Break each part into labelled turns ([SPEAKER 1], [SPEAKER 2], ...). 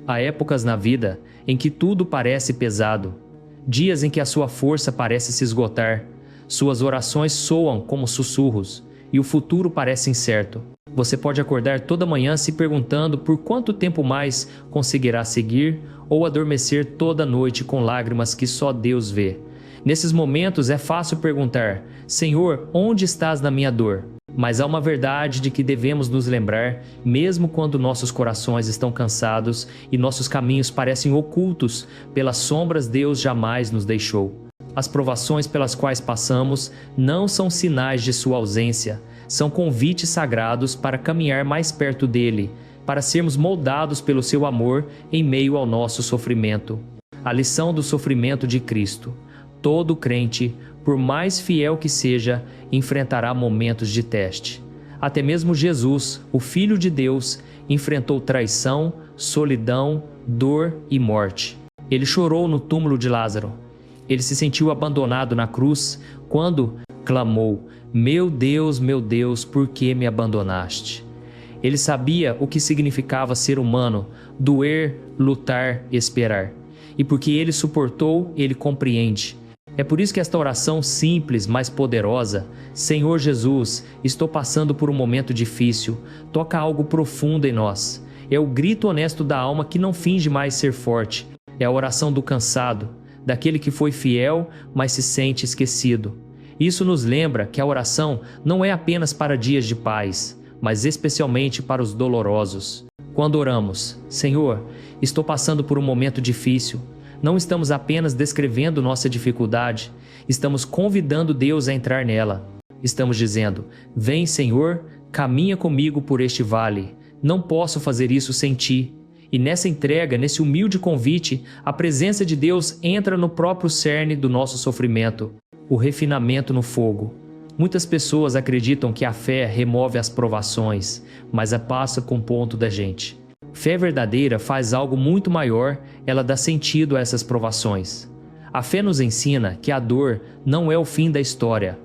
[SPEAKER 1] Há épocas na vida em que tudo parece pesado, dias em que a sua força parece se esgotar, suas orações soam como sussurros e o futuro parece incerto. Você pode acordar toda manhã se perguntando por quanto tempo mais conseguirá seguir ou adormecer toda noite com lágrimas que só Deus vê. Nesses momentos é fácil perguntar: Senhor, onde estás na minha dor? Mas há uma verdade de que devemos nos lembrar, mesmo quando nossos corações estão cansados e nossos caminhos parecem ocultos pelas sombras, Deus jamais nos deixou. As provações pelas quais passamos não são sinais de sua ausência, são convites sagrados para caminhar mais perto dele, para sermos moldados pelo seu amor em meio ao nosso sofrimento. A lição do sofrimento de Cristo. Todo crente, por mais fiel que seja, enfrentará momentos de teste. Até mesmo Jesus, o Filho de Deus, enfrentou traição, solidão, dor e morte. Ele chorou no túmulo de Lázaro. Ele se sentiu abandonado na cruz quando clamou: meu Deus, por que me abandonaste? Ele sabia o que significava ser humano, doer, lutar, esperar. E porque ele suportou, ele compreende. É por isso que esta oração simples, mas poderosa: Senhor Jesus, estou passando por um momento difícil, toca algo profundo em nós. É o grito honesto da alma que não finge mais ser forte. É a oração do cansado, daquele que foi fiel, mas se sente esquecido. Isso nos lembra que a oração não é apenas para dias de paz, mas especialmente para os dolorosos. Quando oramos: Senhor, estou passando por um momento difícil, não estamos apenas descrevendo nossa dificuldade, estamos convidando Deus a entrar nela. Estamos dizendo: vem, Senhor, caminha comigo por este vale. Não posso fazer isso sem ti. E nessa entrega, nesse humilde convite, a presença de Deus entra no próprio cerne do nosso sofrimento, o refinamento no fogo. Muitas pessoas acreditam que a fé remove as provações, mas a passa com o ponto da gente. Fé verdadeira faz algo muito maior, ela dá sentido a essas provações. A fé nos ensina que a dor não é o fim da história,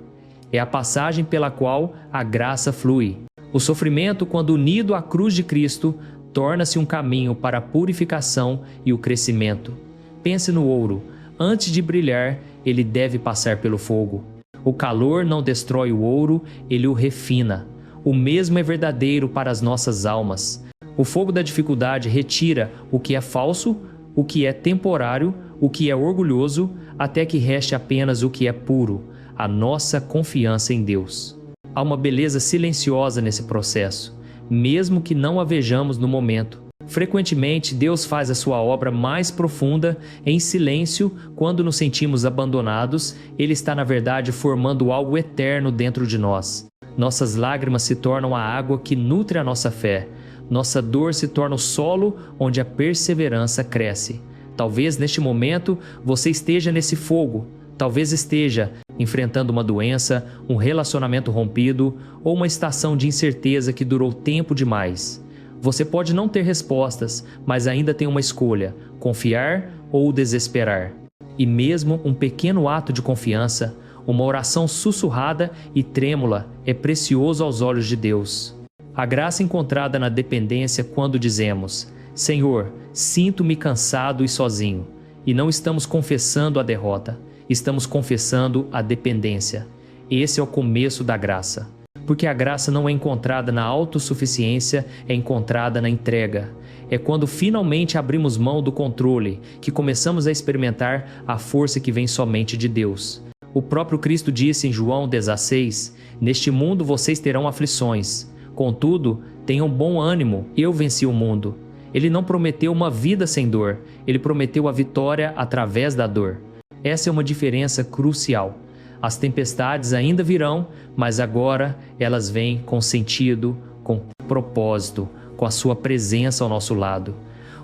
[SPEAKER 1] é a passagem pela qual a graça flui. O sofrimento, quando unido à cruz de Cristo, torna-se um caminho para a purificação e o crescimento. Pense no ouro: antes de brilhar, ele deve passar pelo fogo. O calor não destrói o ouro, ele o refina. O mesmo é verdadeiro para as nossas almas. O fogo da dificuldade retira o que é falso, o que é temporário, o que é orgulhoso, até que reste apenas o que é puro, a nossa confiança em Deus. Há uma beleza silenciosa nesse processo, mesmo que não a vejamos no momento. Frequentemente, Deus faz a sua obra mais profunda em silêncio. Quando nos sentimos abandonados, Ele está, na verdade, formando algo eterno dentro de nós. Nossas lágrimas se tornam a água que nutre a nossa fé. Nossa dor se torna o solo onde a perseverança cresce. Talvez neste momento você esteja nesse fogo. Talvez esteja enfrentando uma doença, um relacionamento rompido ou uma estação de incerteza que durou tempo demais. Você pode não ter respostas, mas ainda tem uma escolha: confiar ou desesperar. E mesmo um pequeno ato de confiança, uma oração sussurrada e trêmula, é precioso aos olhos de Deus. A graça encontrada na dependência quando dizemos: Senhor, sinto-me cansado e sozinho. E não estamos confessando a derrota, estamos confessando a dependência. Esse é o começo da graça. Porque a graça não é encontrada na autossuficiência, é encontrada na entrega. É quando finalmente abrimos mão do controle que começamos a experimentar a força que vem somente de Deus. O próprio Cristo disse em João 16: Neste mundo vocês terão aflições. Contudo, tenham bom ânimo, eu venci o mundo. Ele não prometeu uma vida sem dor, ele prometeu a vitória através da dor. Essa é uma diferença crucial. As tempestades ainda virão, mas agora elas vêm com sentido, com propósito, com a sua presença ao nosso lado.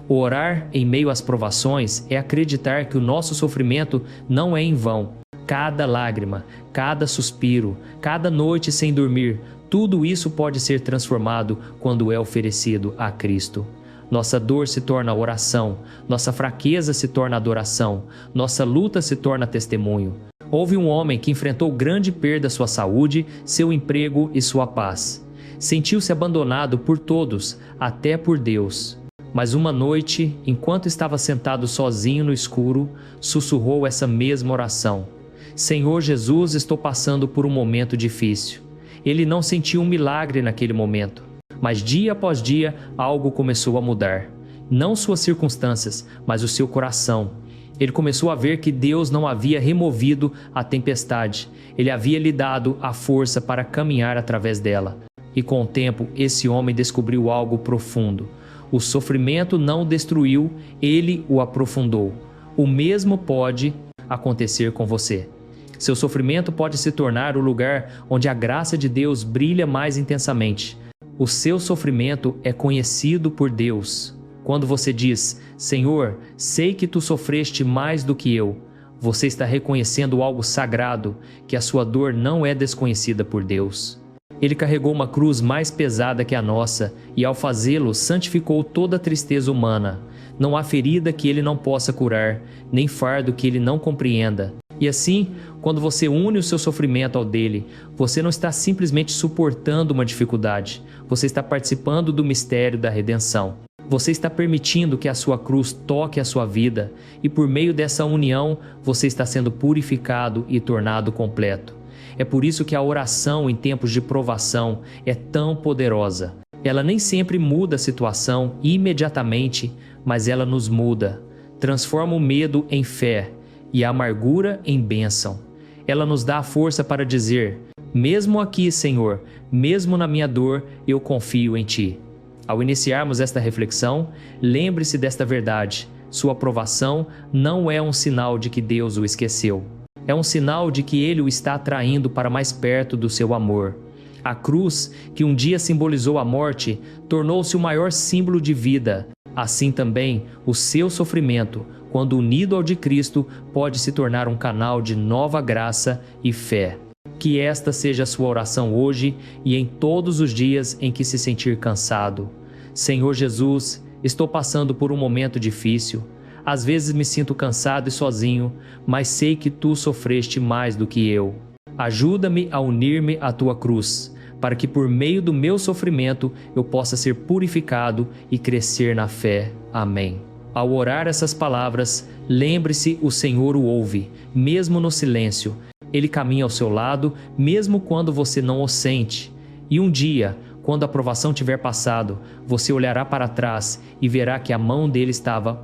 [SPEAKER 1] O orar em meio às provações é acreditar que o nosso sofrimento não é em vão. Cada lágrima, cada suspiro, cada noite sem dormir, tudo isso pode ser transformado quando é oferecido a Cristo. Nossa dor se torna oração, nossa fraqueza se torna adoração, nossa luta se torna testemunho. Houve um homem que enfrentou grande perda à sua saúde, seu emprego e sua paz. Sentiu-se abandonado por todos, até por Deus. Mas uma noite, enquanto estava sentado sozinho no escuro, sussurrou essa mesma oração: Senhor Jesus, estou passando por um momento difícil. Ele não sentiu um milagre naquele momento, mas dia após dia algo começou a mudar. Não suas circunstâncias, mas o seu coração. Ele começou a ver que Deus não havia removido a tempestade, ele havia lhe dado a força para caminhar através dela. E com o tempo, esse homem descobriu algo profundo. O sofrimento não o destruiu, ele o aprofundou. O mesmo pode acontecer com você. Seu sofrimento pode se tornar o lugar onde a graça de Deus brilha mais intensamente. O seu sofrimento é conhecido por Deus. Quando você diz, Senhor, sei que tu sofreste mais do que eu, você está reconhecendo algo sagrado, que a sua dor não é desconhecida por Deus. Ele carregou uma cruz mais pesada que a nossa e, ao fazê-lo, santificou toda a tristeza humana. Não há ferida que ele não possa curar, nem fardo que ele não compreenda. E assim, quando você une o seu sofrimento ao dele, você não está simplesmente suportando uma dificuldade, você está participando do mistério da redenção. Você está permitindo que a sua cruz toque a sua vida e, por meio dessa união, você está sendo purificado e tornado completo. É por isso que a oração em tempos de provação é tão poderosa. Ela nem sempre muda a situação imediatamente, mas ela nos muda. Transforma o medo em fé e a amargura em bênção. Ela nos dá a força para dizer, mesmo aqui, Senhor, mesmo na minha dor, eu confio em Ti. Ao iniciarmos esta reflexão, lembre-se desta verdade. Sua aprovação não é um sinal de que Deus o esqueceu. É um sinal de que Ele o está atraindo para mais perto do seu amor. A cruz, que um dia simbolizou a morte, tornou-se o maior símbolo de vida. Assim também, o seu sofrimento, quando unido ao de Cristo, pode se tornar um canal de nova graça e fé. Que esta seja a sua oração hoje e em todos os dias em que se sentir cansado. Senhor Jesus, estou passando por um momento difícil. Às vezes me sinto cansado e sozinho, mas sei que Tu sofreste mais do que eu. Ajuda-me a unir-me à Tua cruz, para que por meio do meu sofrimento eu possa ser purificado e crescer na fé. Amém. Ao orar essas palavras, lembre-se, o Senhor o ouve, mesmo no silêncio. Ele caminha ao seu lado, mesmo quando você não o sente. E um dia, quando a provação tiver passado, você olhará para trás e verá que a mão dele estava,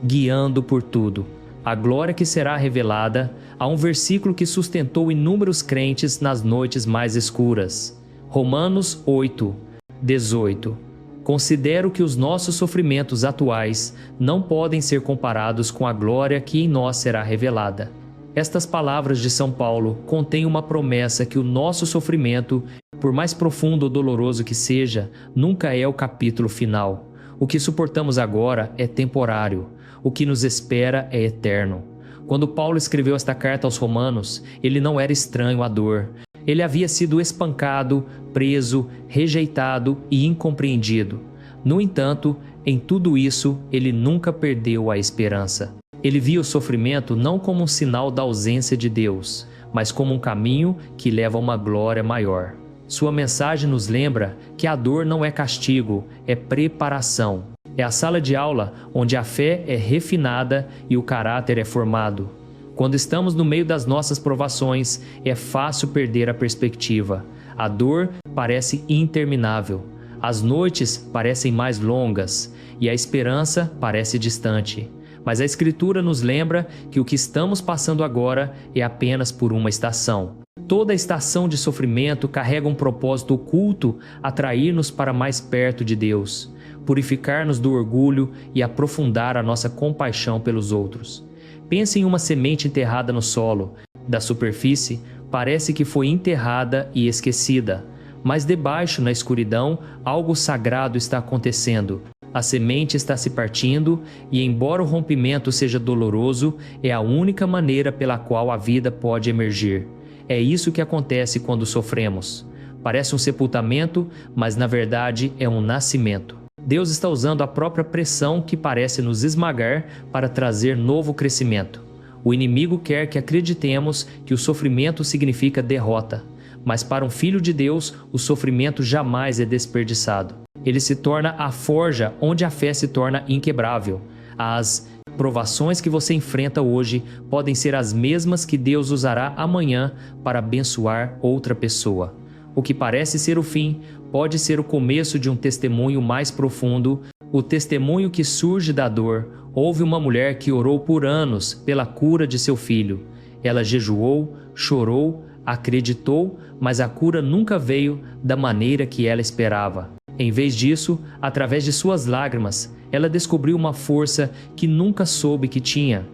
[SPEAKER 1] guiando por tudo. A glória que será revelada, há um versículo que sustentou inúmeros crentes nas noites mais escuras. Romanos 8, 18. Considero que os nossos sofrimentos atuais não podem ser comparados com a glória que em nós será revelada. Estas palavras de São Paulo contêm uma promessa que o nosso sofrimento, por mais profundo ou doloroso que seja, nunca é o capítulo final. O que suportamos agora é temporário. O que nos espera é eterno. Quando Paulo escreveu esta carta aos Romanos, ele não era estranho à dor. Ele havia sido espancado, preso, rejeitado e incompreendido. No entanto, em tudo isso, ele nunca perdeu a esperança. Ele via o sofrimento não como um sinal da ausência de Deus, mas como um caminho que leva a uma glória maior. Sua mensagem nos lembra que a dor não é castigo, é preparação. É a sala de aula onde a fé é refinada e o caráter é formado. Quando estamos no meio das nossas provações, é fácil perder a perspectiva. A dor parece interminável. As noites parecem mais longas e a esperança parece distante. Mas a Escritura nos lembra que o que estamos passando agora é apenas por uma estação. Toda estação de sofrimento carrega um propósito oculto, atrair-nos para mais perto de Deus, purificar-nos do orgulho e aprofundar a nossa compaixão pelos outros. Pense em uma semente enterrada no solo. Da superfície, parece que foi enterrada e esquecida, mas debaixo, na escuridão, algo sagrado está acontecendo. A semente está se partindo e, embora o rompimento seja doloroso, é a única maneira pela qual a vida pode emergir. É isso que acontece quando sofremos. Parece um sepultamento, mas na verdade é um nascimento. Deus está usando a própria pressão que parece nos esmagar para trazer novo crescimento. O inimigo quer que acreditemos que o sofrimento significa derrota, Mas para um filho de Deus, o sofrimento jamais é desperdiçado. Ele se torna a forja onde a fé se torna inquebrável. As provações que você enfrenta hoje podem ser as mesmas que Deus usará amanhã para abençoar outra pessoa. O que parece ser o fim pode ser o começo de um testemunho mais profundo, o testemunho que surge da dor. Houve uma mulher que orou por anos pela cura de seu filho. Ela jejuou, chorou, acreditou, mas a cura nunca veio da maneira que ela esperava. Em vez disso, através de suas lágrimas, ela descobriu uma força que nunca soube que tinha.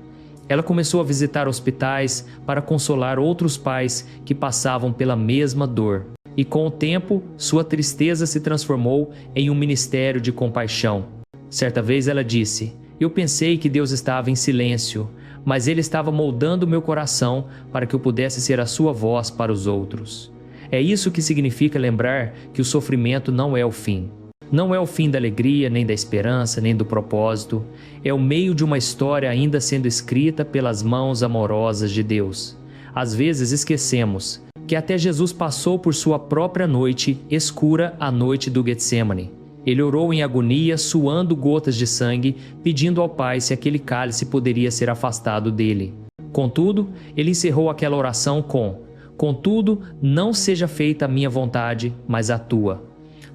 [SPEAKER 1] Ela começou a visitar hospitais para consolar outros pais que passavam pela mesma dor. E com o tempo, sua tristeza se transformou em um ministério de compaixão. Certa vez ela disse: "Eu pensei que Deus estava em silêncio, mas Ele estava moldando meu coração para que eu pudesse ser a sua voz para os outros." É isso que significa lembrar que o sofrimento não é o fim. Não é o fim da alegria, nem da esperança, nem do propósito. É o meio de uma história ainda sendo escrita pelas mãos amorosas de Deus. Às vezes esquecemos que até Jesus passou por sua própria noite escura, a noite do Getsemane. Ele orou em agonia, suando gotas de sangue, pedindo ao Pai se aquele cálice poderia ser afastado dele. Contudo, ele encerrou aquela oração com: "Contudo, não seja feita a minha vontade, mas a tua."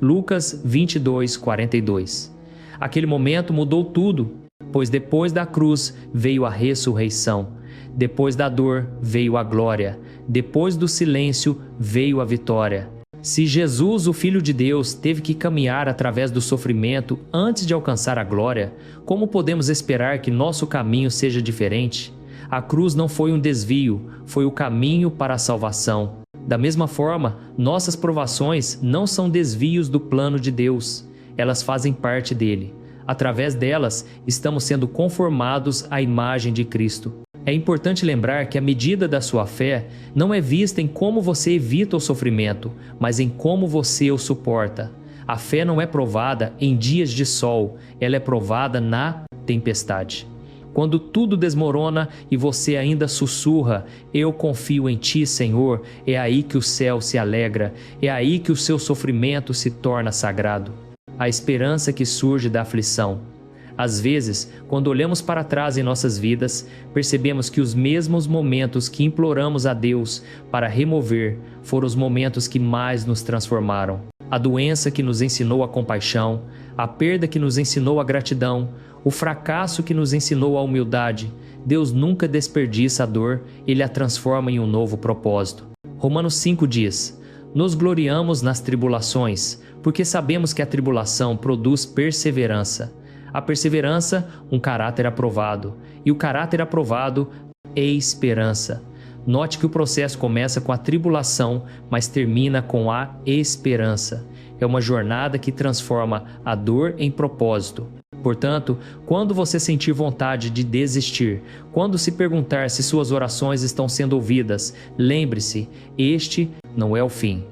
[SPEAKER 1] Lucas 22:42. Aquele momento mudou tudo, pois depois da cruz veio a ressurreição. Depois da dor veio a glória. Depois do silêncio veio a vitória. Se Jesus, o Filho de Deus, teve que caminhar através do sofrimento antes de alcançar a glória, como podemos esperar que nosso caminho seja diferente? A cruz não foi um desvio, foi o caminho para a salvação. Da mesma forma, nossas provações não são desvios do plano de Deus. Elas fazem parte dele. Através delas, estamos sendo conformados à imagem de Cristo. É importante lembrar que a medida da sua fé não é vista em como você evita o sofrimento, mas em como você o suporta. A fé não é provada em dias de sol, ela é provada na tempestade. Quando tudo desmorona e você ainda sussurra: "Eu confio em Ti, Senhor", é aí que o céu se alegra, é aí que o seu sofrimento se torna sagrado. A esperança que surge da aflição. Às vezes, quando olhamos para trás em nossas vidas, percebemos que os mesmos momentos que imploramos a Deus para remover foram os momentos que mais nos transformaram. A doença que nos ensinou a compaixão, a perda que nos ensinou a gratidão, o fracasso que nos ensinou a humildade. Deus nunca desperdiça a dor, Ele a transforma em um novo propósito. Romanos 5 diz: "Nos gloriamos nas tribulações, porque sabemos que a tribulação produz perseverança. A perseverança, um caráter aprovado, e o caráter aprovado é esperança." Note que o processo começa com a tribulação, mas termina com a esperança. É uma jornada que transforma a dor em propósito. Portanto, quando você sentir vontade de desistir, quando se perguntar se suas orações estão sendo ouvidas, lembre-se, este não é o fim.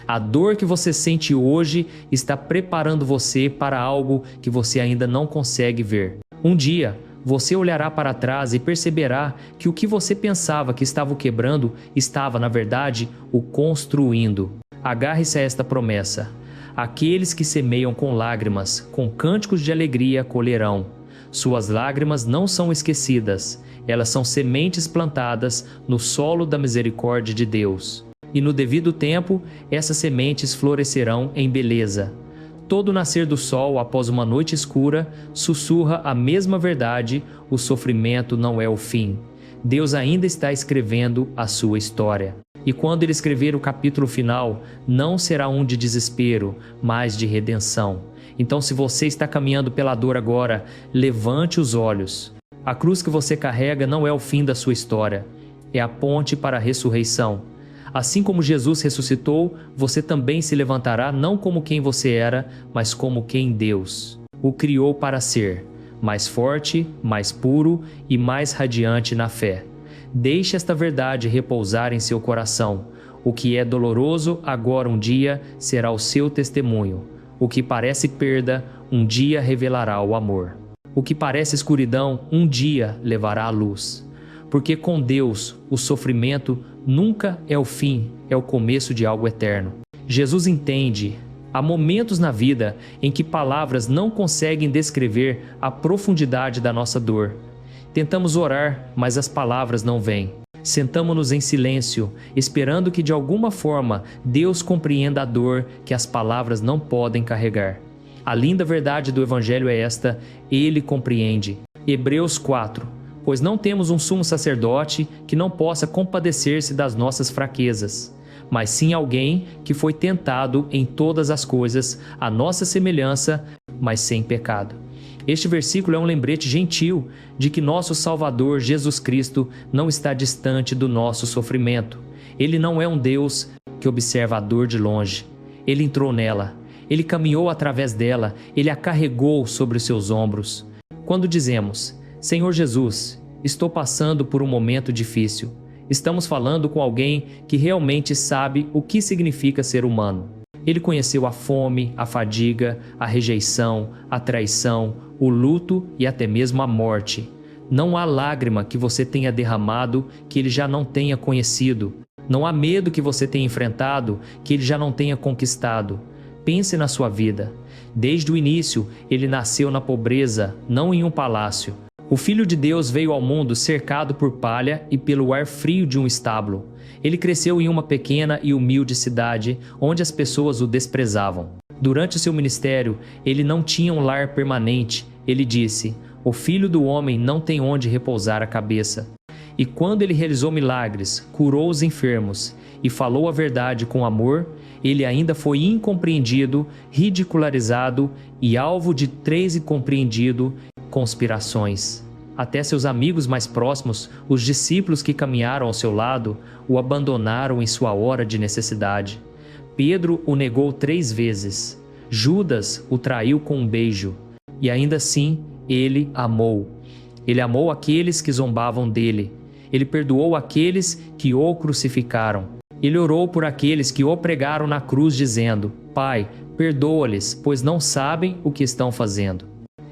[SPEAKER 1] A dor que você sente hoje está preparando você para algo que você ainda não consegue ver. Um dia, você olhará para trás e perceberá que o que você pensava que estava o quebrando estava, na verdade, o construindo. Agarre-se a esta promessa: aqueles que semeiam com lágrimas, com cânticos de alegria colherão. Suas lágrimas não são esquecidas, elas são sementes plantadas no solo da misericórdia de Deus. E no devido tempo, essas sementes florescerão em beleza. Todo nascer do sol após uma noite escura sussurra a mesma verdade: o sofrimento não é o fim. Deus ainda está escrevendo a sua história. E quando Ele escrever o capítulo final, não será um de desespero, mas de redenção. Então, se você está caminhando pela dor agora, levante os olhos. A cruz que você carrega não é o fim da sua história, é a ponte para a ressurreição. Assim como Jesus ressuscitou, você também se levantará não como quem você era, mas como quem Deus o criou para ser, mais forte, mais puro e mais radiante na fé. Deixe esta verdade repousar em seu coração. O que é doloroso agora um dia será o seu testemunho. O que parece perda, um dia revelará o amor. O que parece escuridão, um dia levará a luz. porque com Deus o sofrimento nunca é o fim, é o começo de algo eterno. Jesus entende. Há momentos na vida em que palavras não conseguem descrever a profundidade da nossa dor. Tentamos orar, mas as palavras não vêm. Sentamo-nos em silêncio, esperando que de alguma forma Deus compreenda a dor que as palavras não podem carregar. A linda verdade do Evangelho é esta: Ele compreende. Hebreus 4. Pois não temos um sumo sacerdote que não possa compadecer-se das nossas fraquezas, mas sim alguém que foi tentado em todas as coisas, à nossa semelhança, mas sem pecado. Este versículo é um lembrete gentil de que nosso Salvador Jesus Cristo não está distante do nosso sofrimento. Ele não é um Deus que observa a dor de longe. Ele entrou nela, ele caminhou através dela, ele a carregou sobre os seus ombros. Quando dizemos: Senhor Jesus, estou passando por um momento difícil, estamos falando com alguém que realmente sabe o que significa ser humano. Ele conheceu a fome, a fadiga, a rejeição, a traição, o luto e até mesmo a morte. Não há lágrima que você tenha derramado que ele já não tenha conhecido. Não há medo que você tenha enfrentado que ele já não tenha conquistado. Pense na sua vida. Desde o início, ele nasceu na pobreza, não em um palácio. O Filho de Deus veio ao mundo cercado por palha e pelo ar frio de um estábulo. Ele cresceu em uma pequena e humilde cidade, onde as pessoas o desprezavam. Durante o seu ministério, ele não tinha um lar permanente. Ele disse: o Filho do Homem não tem onde repousar a cabeça. E quando ele realizou milagres, curou os enfermos e falou a verdade com amor, ele ainda foi incompreendido, ridicularizado e alvo de 3 incompreendido conspirações. Até seus amigos mais próximos, os discípulos que caminharam ao seu lado, o abandonaram em sua hora de necessidade. Pedro o negou 3 vezes. Judas o traiu com um beijo. E ainda assim, ele amou. Ele amou aqueles que zombavam dele. Ele perdoou aqueles que o crucificaram. Ele orou por aqueles que o pregaram na cruz, dizendo: Pai, perdoa-lhes, pois não sabem o que estão fazendo.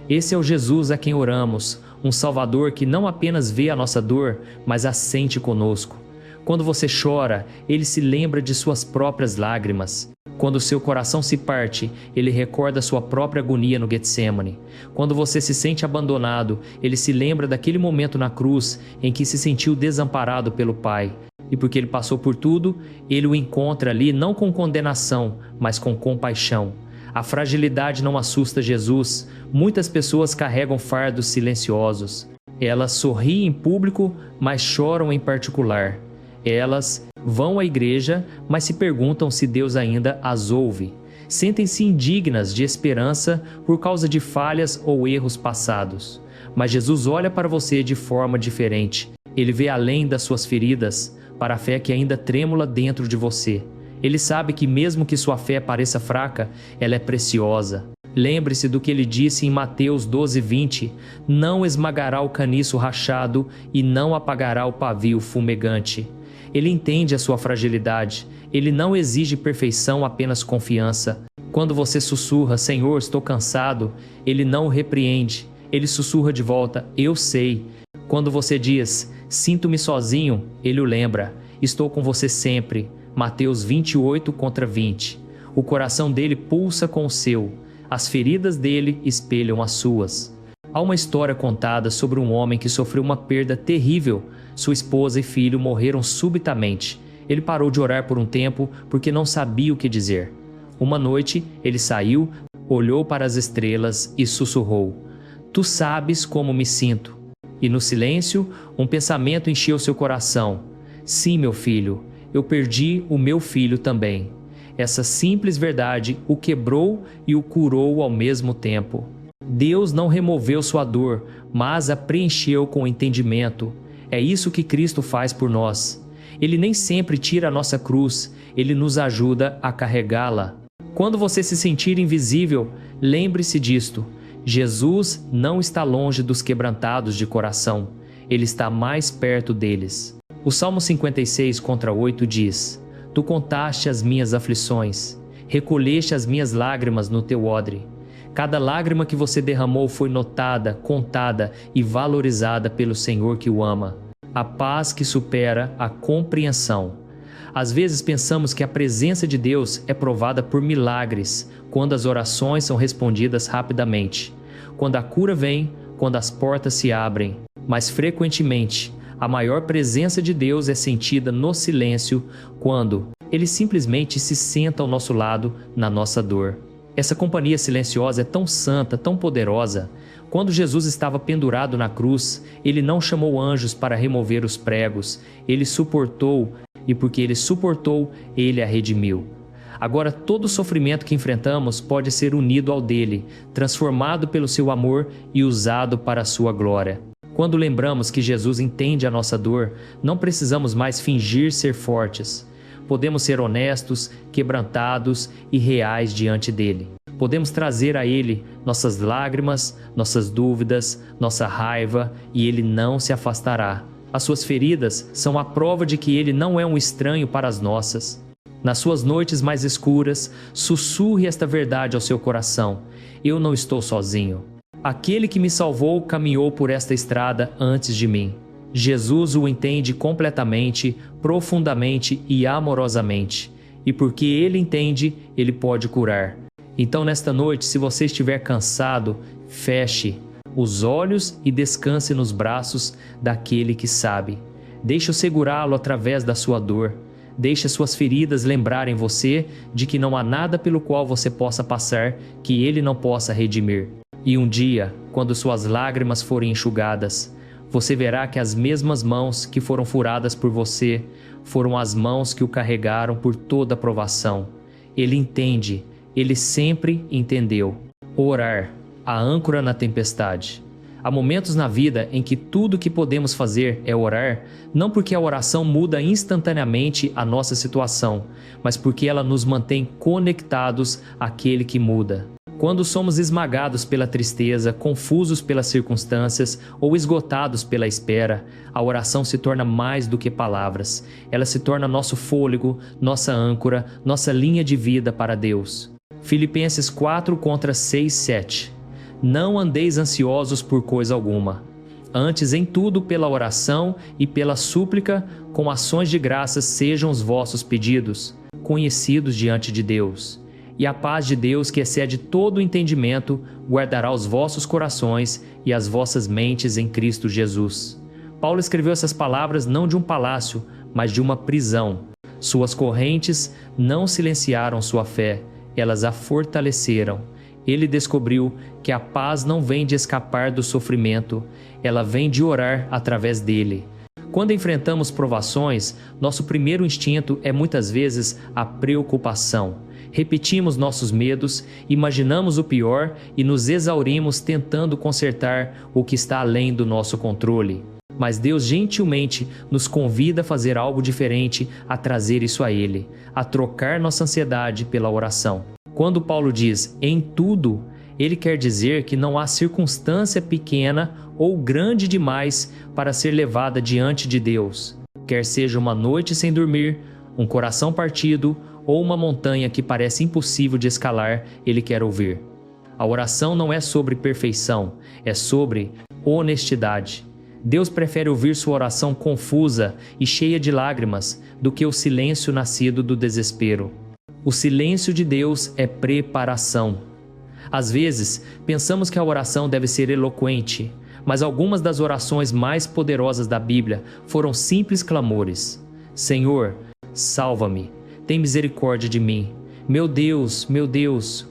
[SPEAKER 1] Esse é o Jesus a quem oramos, um Salvador que não apenas vê a nossa dor, mas a sente conosco. Quando você chora, ele se lembra de suas próprias lágrimas. Quando seu coração se parte, ele recorda sua própria agonia no Getsemane. Quando você se sente abandonado, ele se lembra daquele momento na cruz em que se sentiu desamparado pelo Pai. E porque ele passou por tudo, ele o encontra ali não com condenação, mas com compaixão. A fragilidade não assusta Jesus. Muitas pessoas carregam fardos silenciosos. Elas sorriem em público, mas choram em particular. Elas vão à igreja, mas se perguntam se Deus ainda as ouve. Sentem-se indignas de esperança por causa de falhas ou erros passados. Mas Jesus olha para você de forma diferente. Ele vê além das suas feridas, para a fé que ainda trêmula dentro de você. Ele sabe que mesmo que sua fé pareça fraca, ela é preciosa. Lembre-se do que ele disse em Mateus 12:20: não esmagará o caniço rachado e não apagará o pavio fumegante. Ele entende a sua fragilidade. Ele não exige perfeição, apenas confiança. Quando você sussurra: Senhor, estou cansado, ele não o repreende. Ele sussurra de volta: eu sei. Quando você diz: sinto-me sozinho, ele o lembra: estou com você sempre. Mateus 28:20. O coração dele pulsa com o seu. As feridas dele espelham as suas. Há uma história contada sobre um homem que sofreu uma perda terrível. Sua esposa e filho morreram subitamente. Ele parou de orar por um tempo porque não sabia o que dizer. Uma noite, ele saiu, olhou para as estrelas e sussurrou: tu sabes como me sinto. E no silêncio, um pensamento encheu seu coração: sim, meu filho, eu perdi o meu filho também. Essa simples verdade o quebrou e o curou ao mesmo tempo. Deus não removeu sua dor, mas a preencheu com entendimento. É isso que Cristo faz por nós. Ele nem sempre tira a nossa cruz, ele nos ajuda a carregá-la. Quando você se sentir invisível, lembre-se disto: Jesus não está longe dos quebrantados de coração, ele está mais perto deles. O Salmo 56:8 diz: tu contaste as minhas aflições, recolheste as minhas lágrimas no teu odre. Cada lágrima que você derramou foi notada, contada e valorizada pelo Senhor que o ama. a paz que supera a compreensão. Às vezes pensamos que a presença de Deus é provada por milagres, quando as orações são respondidas rapidamente, quando a cura vem, quando as portas se abrem. Mas frequentemente, a maior presença de Deus é sentida no silêncio, quando Ele simplesmente se senta ao nosso lado na nossa dor. Essa companhia silenciosa é tão santa, tão poderosa. Quando Jesus estava pendurado na cruz, Ele não chamou anjos para remover os pregos. Ele suportou, e porque Ele suportou, Ele a redimiu. Agora todo sofrimento que enfrentamos pode ser unido ao dele, transformado pelo seu amor e usado para a sua glória. Quando lembramos que Jesus entende a nossa dor, não precisamos mais fingir ser fortes. Podemos ser honestos, quebrantados e reais diante dele. Podemos trazer a ele nossas lágrimas, nossas dúvidas, nossa raiva, e ele não se afastará. As suas feridas são a prova de que ele não é um estranho para as nossas. Nas suas noites mais escuras, sussurre esta verdade ao seu coração: eu não estou sozinho. Aquele que me salvou caminhou por esta estrada antes de mim. Jesus o entende completamente, profundamente e amorosamente. E porque ele entende, ele pode curar. Então, nesta noite, se você estiver cansado, feche os olhos e descanse nos braços daquele que sabe. Deixe-o segurá-lo através da sua dor. Deixe suas feridas lembrarem você de que não há nada pelo qual você possa passar que ele não possa redimir. E um dia, quando suas lágrimas forem enxugadas, você verá que as mesmas mãos que foram furadas por você foram as mãos que o carregaram por toda a provação. Ele entende, ele sempre entendeu. Orar, a âncora na tempestade. Há momentos na vida em que tudo o que podemos fazer é orar, não porque a oração muda instantaneamente a nossa situação, mas porque ela nos mantém conectados àquele que muda. Quando somos esmagados pela tristeza, confusos pelas circunstâncias ou esgotados pela espera, a oração se torna mais do que palavras. Ela se torna nosso fôlego, nossa âncora, nossa linha de vida para Deus. Filipenses 4:6-7. Não andeis ansiosos por coisa alguma. Antes, em tudo, pela oração e pela súplica, com ações de graças sejam os vossos pedidos, conhecidos diante de Deus. E a paz de Deus, que excede todo o entendimento, guardará os vossos corações e as vossas mentes em Cristo Jesus. Paulo escreveu essas palavras não de um palácio, mas de uma prisão. Suas correntes não silenciaram sua fé, elas a fortaleceram. Ele descobriu que a paz não vem de escapar do sofrimento, ela vem de orar através dele. Quando enfrentamos provações, nosso primeiro instinto é muitas vezes a preocupação. Repetimos nossos medos, imaginamos o pior e nos exaurimos tentando consertar o que está além do nosso controle. Mas Deus gentilmente nos convida a fazer algo diferente, a trazer isso a Ele, a trocar nossa ansiedade pela oração. Quando Paulo diz "em tudo", ele quer dizer que não há circunstância pequena ou grande demais para ser levada diante de Deus. Quer seja uma noite sem dormir, um coração partido ou uma montanha que parece impossível de escalar, ele quer ouvir. A oração não é sobre perfeição, é sobre honestidade. Deus prefere ouvir sua oração confusa e cheia de lágrimas do que o silêncio nascido do desespero. O silêncio de Deus é preparação. Às vezes, pensamos que a oração deve ser eloquente, mas algumas das orações mais poderosas da Bíblia foram simples clamores. Senhor, salva-me, tem misericórdia de mim. Meu Deus,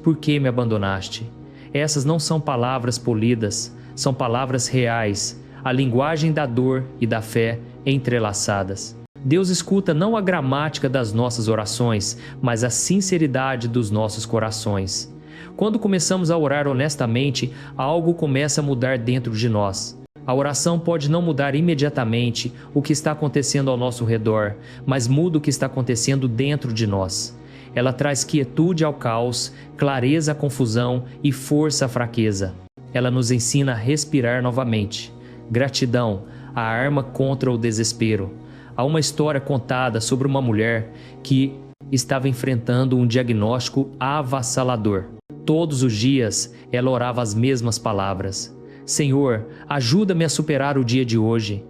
[SPEAKER 1] por que me abandonaste? Essas não são palavras polidas, são palavras reais, a linguagem da dor e da fé entrelaçadas. Deus escuta não a gramática das nossas orações, mas a sinceridade dos nossos corações. Quando começamos a orar honestamente, algo começa a mudar dentro de nós. A oração pode não mudar imediatamente o que está acontecendo ao nosso redor, mas muda o que está acontecendo dentro de nós. Ela traz quietude ao caos, clareza à confusão e força à fraqueza. Ela nos ensina a respirar novamente. Gratidão, a arma contra o desespero. Há uma história contada sobre uma mulher que estava enfrentando um diagnóstico avassalador. Todos os dias ela orava as mesmas palavras: Senhor, ajuda-me a superar o dia de hoje.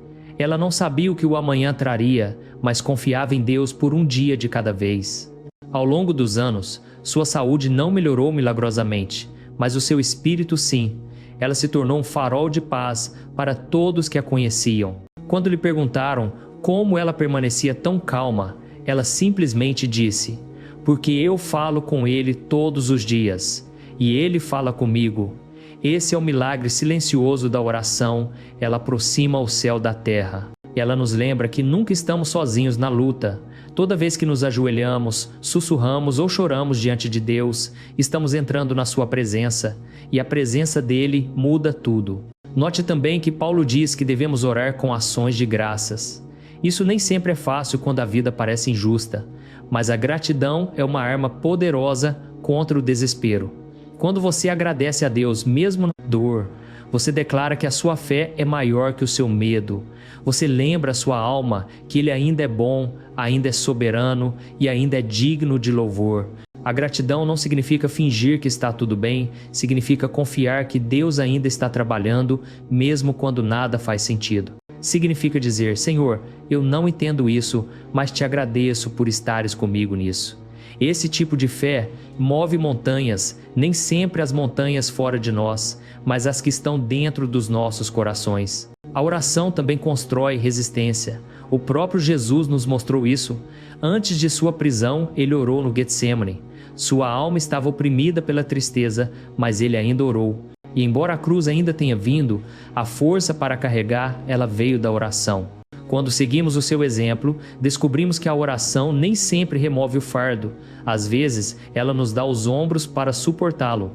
[SPEAKER 1] Ela não sabia o que o amanhã traria, mas confiava em Deus por um dia de cada vez. Ao longo dos anos, sua saúde não melhorou milagrosamente, mas o seu espírito sim. Ela se tornou um farol de paz para todos que a conheciam. Quando lhe perguntaram como ela permanecia tão calma, ela simplesmente disse: "Porque eu falo com ele todos os dias, e ele fala comigo." Esse é o milagre silencioso da oração. Ela aproxima o céu da terra. Ela nos lembra que nunca estamos sozinhos na luta. Toda vez que nos ajoelhamos, sussurramos ou choramos diante de Deus, estamos entrando na sua presença, e a presença dele muda tudo. Note também que Paulo diz que devemos orar com ações de graças. Isso nem sempre é fácil quando a vida parece injusta, mas a gratidão é uma arma poderosa contra o desespero. Quando você agradece a Deus mesmo na dor, você declara que a sua fé é maior que o seu medo. Você lembra a sua alma que Ele ainda é bom, ainda é soberano e ainda é digno de louvor. A gratidão não significa fingir que está tudo bem, significa confiar que Deus ainda está trabalhando, mesmo quando nada faz sentido. Significa dizer: Senhor, eu não entendo isso, mas te agradeço por estares comigo nisso. Esse tipo de fé move montanhas, nem sempre as montanhas fora de nós, mas as que estão dentro dos nossos corações. A oração também constrói resistência. O próprio Jesus nos mostrou isso. Antes de sua prisão, ele orou no Getsêmani. Sua alma estava oprimida pela tristeza, mas ele ainda orou. E embora a cruz ainda tenha vindo, a força para carregar, ela veio da oração. Quando seguimos o seu exemplo, descobrimos que a oração nem sempre remove o fardo. Às vezes, ela nos dá os ombros para suportá-lo.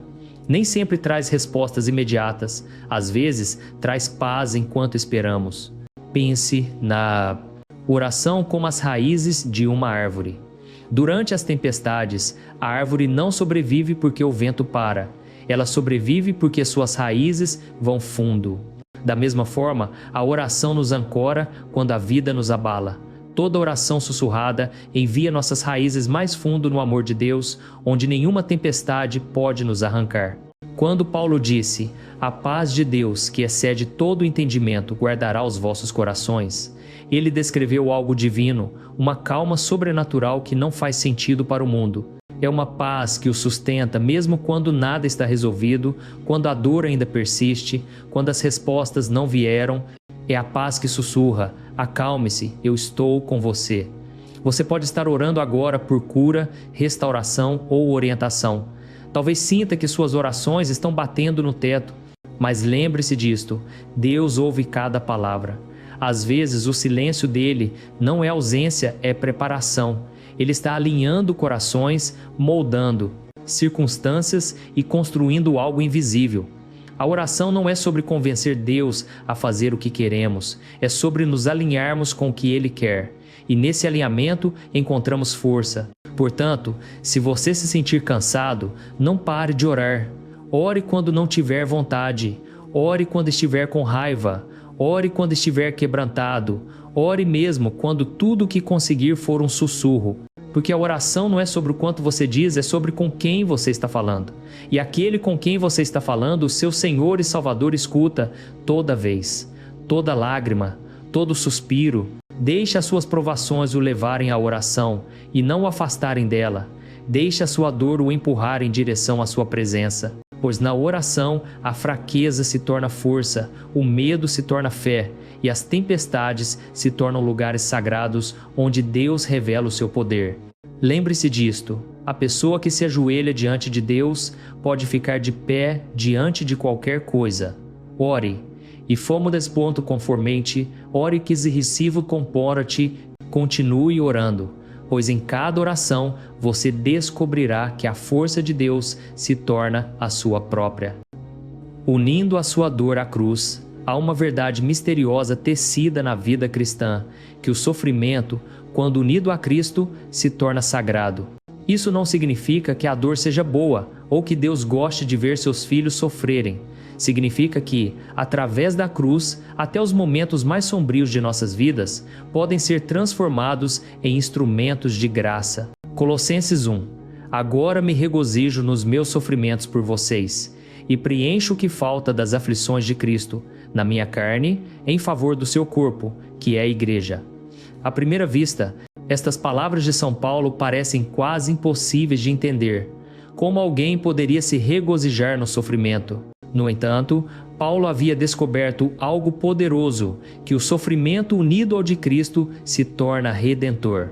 [SPEAKER 1] Nem sempre traz respostas imediatas. Às vezes, traz paz enquanto esperamos. Pense na oração como as raízes de uma árvore. Durante as tempestades, a árvore não sobrevive porque o vento para. Ela sobrevive porque suas raízes vão fundo. Da mesma forma, a oração nos ancora quando a vida nos abala. Toda oração sussurrada envia nossas raízes mais fundo no amor de Deus, onde nenhuma tempestade pode nos arrancar. Quando Paulo disse: "A paz de Deus, que excede todo o entendimento, guardará os vossos corações", ele descreveu algo divino, uma calma sobrenatural que não faz sentido para o mundo. É uma paz que o sustenta mesmo quando nada está resolvido, quando a dor ainda persiste, quando as respostas não vieram. É a paz que sussurra: "Acalme-se, eu estou com você." Você pode estar orando agora por cura, restauração ou orientação. Talvez sinta que suas orações estão batendo no teto, mas lembre-se disto: Deus ouve cada palavra. Às vezes o silêncio dele não é ausência, é preparação. Ele está alinhando corações, moldando circunstâncias e construindo algo invisível. A oração não é sobre convencer Deus a fazer o que queremos, é sobre nos alinharmos com o que Ele quer. E nesse alinhamento encontramos força. Portanto, se você se sentir cansado, não pare de orar. Ore quando não tiver vontade. Ore quando estiver com raiva. Ore quando estiver quebrantado. Ore mesmo quando tudo o que conseguir for um sussurro. Porque a oração não é sobre o quanto você diz, é sobre com quem você está falando. E aquele com quem você está falando, o seu Senhor e Salvador escuta toda vez, toda lágrima, todo suspiro. Deixe as suas provações o levarem à oração e não o afastarem dela. Deixe a sua dor o empurrar em direção à sua presença. Pois na oração a fraqueza se torna força, o medo se torna fé e as tempestades se tornam lugares sagrados onde Deus revela o seu poder. Lembre-se disto: a pessoa que se ajoelha diante de Deus pode ficar de pé diante de qualquer coisa. Ore, e fomo desponto conformente, ore que se recibo compora-te, continue orando, pois em cada oração você descobrirá que a força de Deus se torna a sua própria. Unindo a sua dor à cruz, há uma verdade misteriosa tecida na vida cristã, que o sofrimento, quando unido a Cristo, se torna sagrado. Isso não significa que a dor seja boa ou que Deus goste de ver seus filhos sofrerem. Significa que, através da cruz, até os momentos mais sombrios de nossas vidas podem ser transformados em instrumentos de graça. Colossenses 1. Agora me regozijo nos meus sofrimentos por vocês, e preencho o que falta das aflições de Cristo, na minha carne, em favor do seu corpo, que é a igreja. À primeira vista, estas palavras de São Paulo parecem quase impossíveis de entender. Como alguém poderia se regozijar no sofrimento? No entanto, Paulo havia descoberto algo poderoso, que o sofrimento unido ao de Cristo se torna redentor.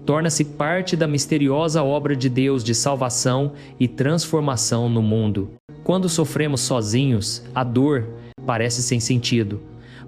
[SPEAKER 1] Torna-se parte da misteriosa obra de Deus de salvação e transformação no mundo. Quando sofremos sozinhos, a dor parece sem sentido.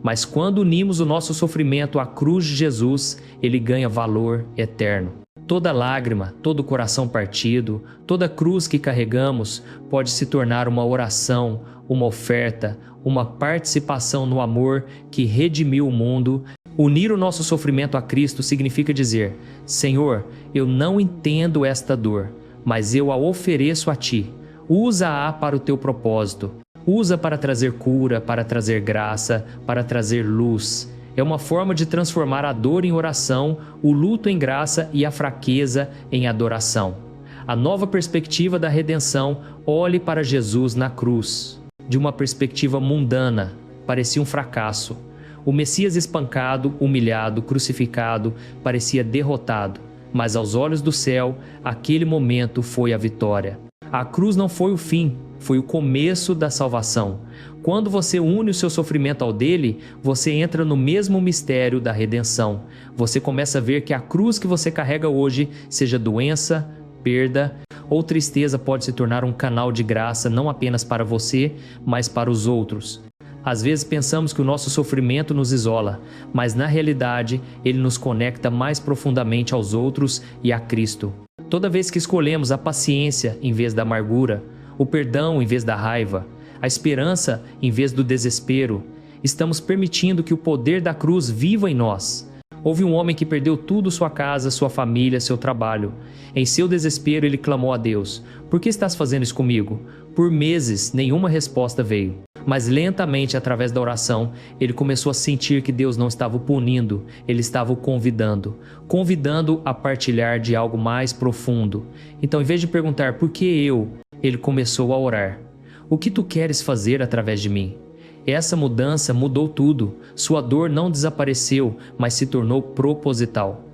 [SPEAKER 1] Mas quando unimos o nosso sofrimento à cruz de Jesus, ele ganha valor eterno. Toda lágrima, todo coração partido, toda cruz que carregamos pode se tornar uma oração, uma oferta, uma participação no amor que redimiu o mundo. Unir o nosso sofrimento a Cristo significa dizer: Senhor, eu não entendo esta dor, mas eu a ofereço a Ti. Usa-a para o Teu propósito. Usa para trazer cura, para trazer graça, para trazer luz. É uma forma de transformar a dor em oração, o luto em graça e a fraqueza em adoração. A nova perspectiva da redenção olhe para Jesus na cruz. De uma perspectiva mundana, parecia um fracasso. O Messias espancado, humilhado, crucificado, parecia derrotado. Mas aos olhos do céu, aquele momento foi a vitória. A cruz não foi o fim, foi o começo da salvação. Quando você une o seu sofrimento ao dele, você entra no mesmo mistério da redenção. Você começa a ver que a cruz que você carrega hoje, seja doença, perda ou tristeza, pode se tornar um canal de graça não apenas para você, mas para os outros. Às vezes pensamos que o nosso sofrimento nos isola, mas na realidade ele nos conecta mais profundamente aos outros e a Cristo. Toda vez que escolhemos a paciência em vez da amargura, o perdão em vez da raiva, a esperança em vez do desespero, estamos permitindo que o poder da cruz viva em nós. Houve um homem que perdeu tudo: sua casa, sua família, seu trabalho. Em seu desespero ele clamou a Deus: por que estás fazendo isso comigo? Por meses nenhuma resposta veio. Mas lentamente, através da oração, ele começou a sentir que Deus não estava o punindo, ele estava o convidando a partilhar de algo mais profundo. Então, em vez de perguntar por que eu, ele começou a orar: o que tu queres fazer através de mim? Essa mudança mudou tudo. Sua dor não desapareceu, mas se tornou proposital.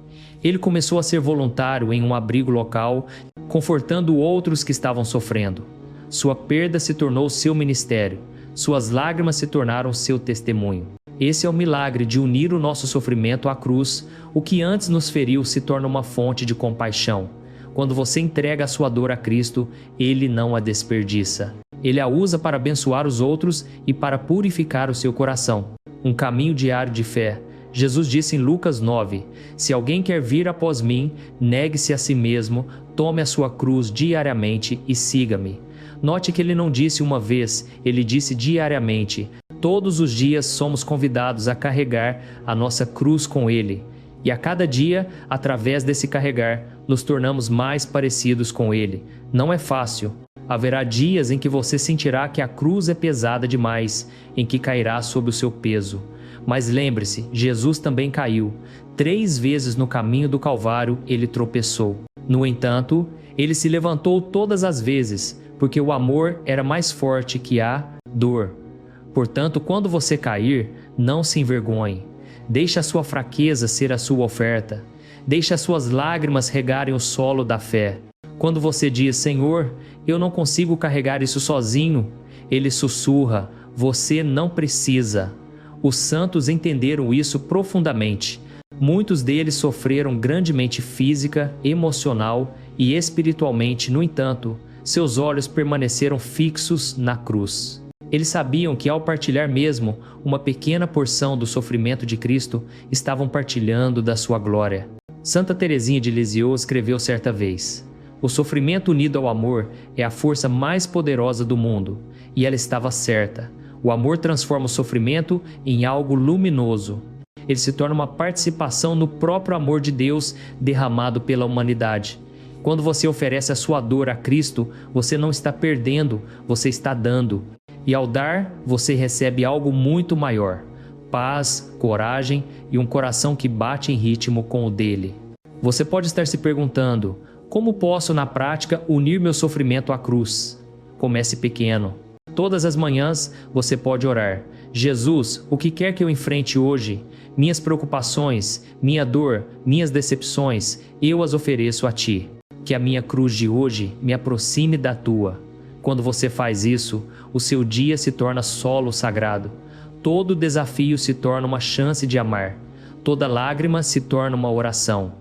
[SPEAKER 1] Ele começou a ser voluntário em um abrigo local, confortando outros que estavam sofrendo. Sua perda se tornou seu ministério. Suas lágrimas se tornaram seu testemunho. Esse é o milagre de unir o nosso sofrimento à cruz. O que antes nos feriu se torna uma fonte de compaixão. Quando você entrega a sua dor a Cristo, Ele não a desperdiça. Ele a usa para abençoar os outros e para purificar o seu coração. Um caminho diário de fé. Jesus disse em Lucas 9: se alguém quer vir após mim, negue-se a si mesmo, tome a sua cruz diariamente e siga-me. Note que ele não disse uma vez, ele disse diariamente. Todos os dias somos convidados a carregar a nossa cruz com ele. E a cada dia, através desse carregar, nos tornamos mais parecidos com ele. Não é fácil. Haverá dias em que você sentirá que a cruz é pesada demais, em que cairá sob o seu peso. Mas lembre-se, Jesus também caiu. 3 vezes no caminho do Calvário ele tropeçou. No entanto, ele se levantou todas as vezes, porque o amor era mais forte que a dor. Portanto, quando você cair, não se envergonhe. Deixe a sua fraqueza ser a sua oferta. Deixe as suas lágrimas regarem o solo da fé. Quando você diz: Senhor, eu não consigo carregar isso sozinho, Ele sussurra: você não precisa. Os santos entenderam isso profundamente. Muitos deles sofreram grandemente física, emocional e espiritualmente. No entanto, seus olhos permaneceram fixos na cruz. Eles sabiam que ao partilhar mesmo uma pequena porção do sofrimento de Cristo, estavam partilhando da sua glória. Santa Teresinha de Lisieux escreveu certa vez: o sofrimento unido ao amor é a força mais poderosa do mundo. E ela estava certa. O amor transforma o sofrimento em algo luminoso. Ele se torna uma participação no próprio amor de Deus derramado pela humanidade. Quando você oferece a sua dor a Cristo, você não está perdendo, você está dando. E ao dar, você recebe algo muito maior: paz, coragem e um coração que bate em ritmo com o dele. Você pode estar se perguntando: como posso, na prática, unir meu sofrimento à cruz? Comece pequeno. Todas as manhãs você pode orar: Jesus, o que quer que eu enfrente hoje, minhas preocupações, minha dor, minhas decepções, eu as ofereço a Ti. Que a minha cruz de hoje me aproxime da Tua. Quando você faz isso, o seu dia se torna solo sagrado. Todo desafio se torna uma chance de amar. Toda lágrima se torna uma oração.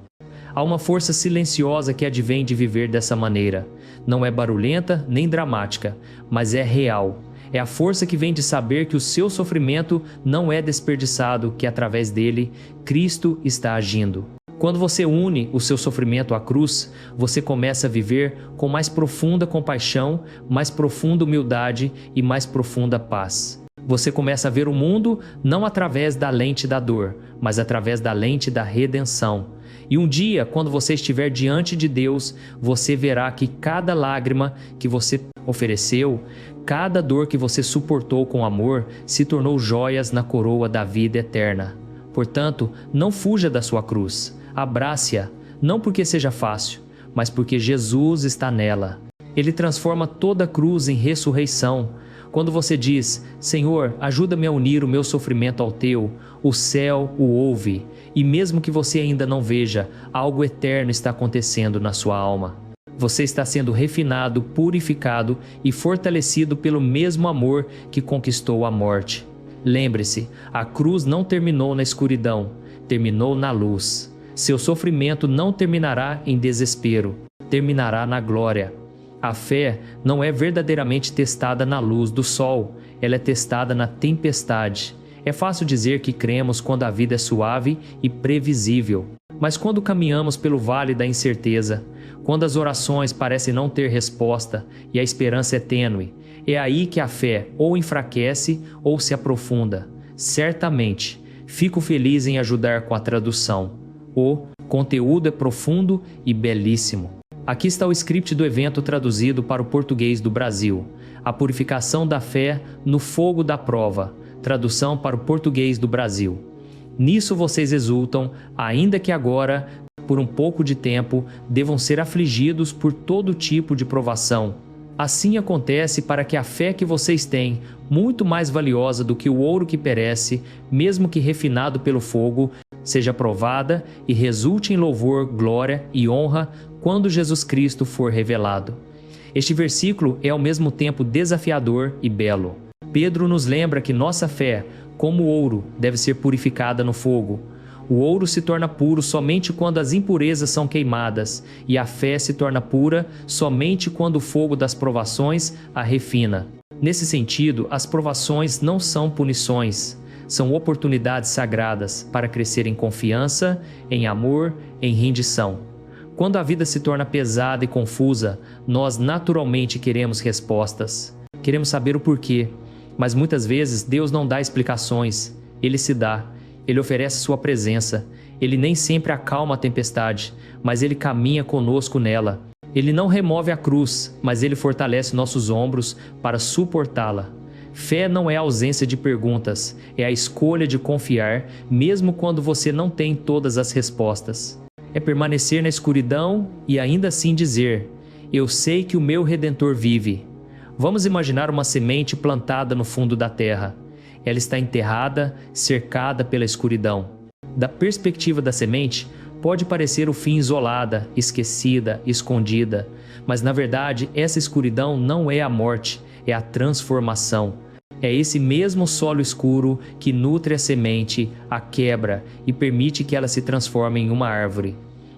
[SPEAKER 1] Há uma força silenciosa que advém de viver dessa maneira. Não é barulhenta nem dramática, mas é real. É a força que vem de saber que o seu sofrimento não é desperdiçado, que através dele, Cristo está agindo. Quando você une o seu sofrimento à cruz, você começa a viver com mais profunda compaixão, mais profunda humildade e mais profunda paz. Você começa a ver o mundo não através da lente da dor, mas através da lente da redenção. E um dia, quando você estiver diante de Deus, você verá que cada lágrima que você ofereceu, cada dor que você suportou com amor, se tornou joias na coroa da vida eterna. Portanto, não fuja da sua cruz. Abrace-a, não porque seja fácil, mas porque Jesus está nela. Ele transforma toda cruz em ressurreição. Quando você diz, Senhor, ajuda-me a unir o meu sofrimento ao teu, o céu o ouve, e mesmo que você ainda não veja, algo eterno está acontecendo na sua alma. Você está sendo refinado, purificado e fortalecido pelo mesmo amor que conquistou a morte. Lembre-se, a cruz não terminou na escuridão, terminou na luz. Seu sofrimento não terminará em desespero, terminará na glória. A fé não é verdadeiramente testada na luz do sol, ela é testada na tempestade. É fácil dizer que cremos quando a vida é suave e previsível, mas quando caminhamos pelo vale da incerteza, quando as orações parecem não ter resposta e a esperança é tênue, é aí que a fé ou enfraquece ou se aprofunda. Certamente, fico feliz em ajudar com a tradução. O conteúdo é profundo e belíssimo. Aqui está o script do evento traduzido para o português do Brasil. A purificação da fé no fogo da prova. Tradução para o português do Brasil. Nisso vocês exultam, ainda que agora, por um pouco de tempo, devam ser afligidos por todo tipo de provação. Assim acontece para que a fé que vocês têm, muito mais valiosa do que o ouro que perece, mesmo que refinado pelo fogo, seja provada e resulte em louvor, glória e honra quando Jesus Cristo for revelado. Este versículo é ao mesmo tempo desafiador e belo. Pedro nos lembra que nossa fé, como ouro, deve ser purificada no fogo. O ouro se torna puro somente quando as impurezas são queimadas, e a fé se torna pura somente quando o fogo das provações a refina. Nesse sentido, as provações não são punições, são oportunidades sagradas para crescer em confiança, em amor, em rendição. Quando a vida se torna pesada e confusa, nós naturalmente queremos respostas. Queremos saber o porquê, mas muitas vezes Deus não dá explicações. Ele se dá, Ele oferece sua presença. Ele nem sempre acalma a tempestade, mas Ele caminha conosco nela. Ele não remove a cruz, mas Ele fortalece nossos ombros para suportá-la. Fé não é a ausência de perguntas, é a escolha de confiar, mesmo quando você não tem todas as respostas. É permanecer na escuridão e ainda assim dizer, eu sei que o meu Redentor vive. Vamos imaginar uma semente plantada no fundo da terra. Ela está enterrada, cercada pela escuridão. Da perspectiva da semente, pode parecer o fim isolada, esquecida, escondida, mas na verdade essa escuridão não é a morte, é a transformação. É esse mesmo solo escuro que nutre a semente, a quebra e permite que ela se transforme em uma árvore.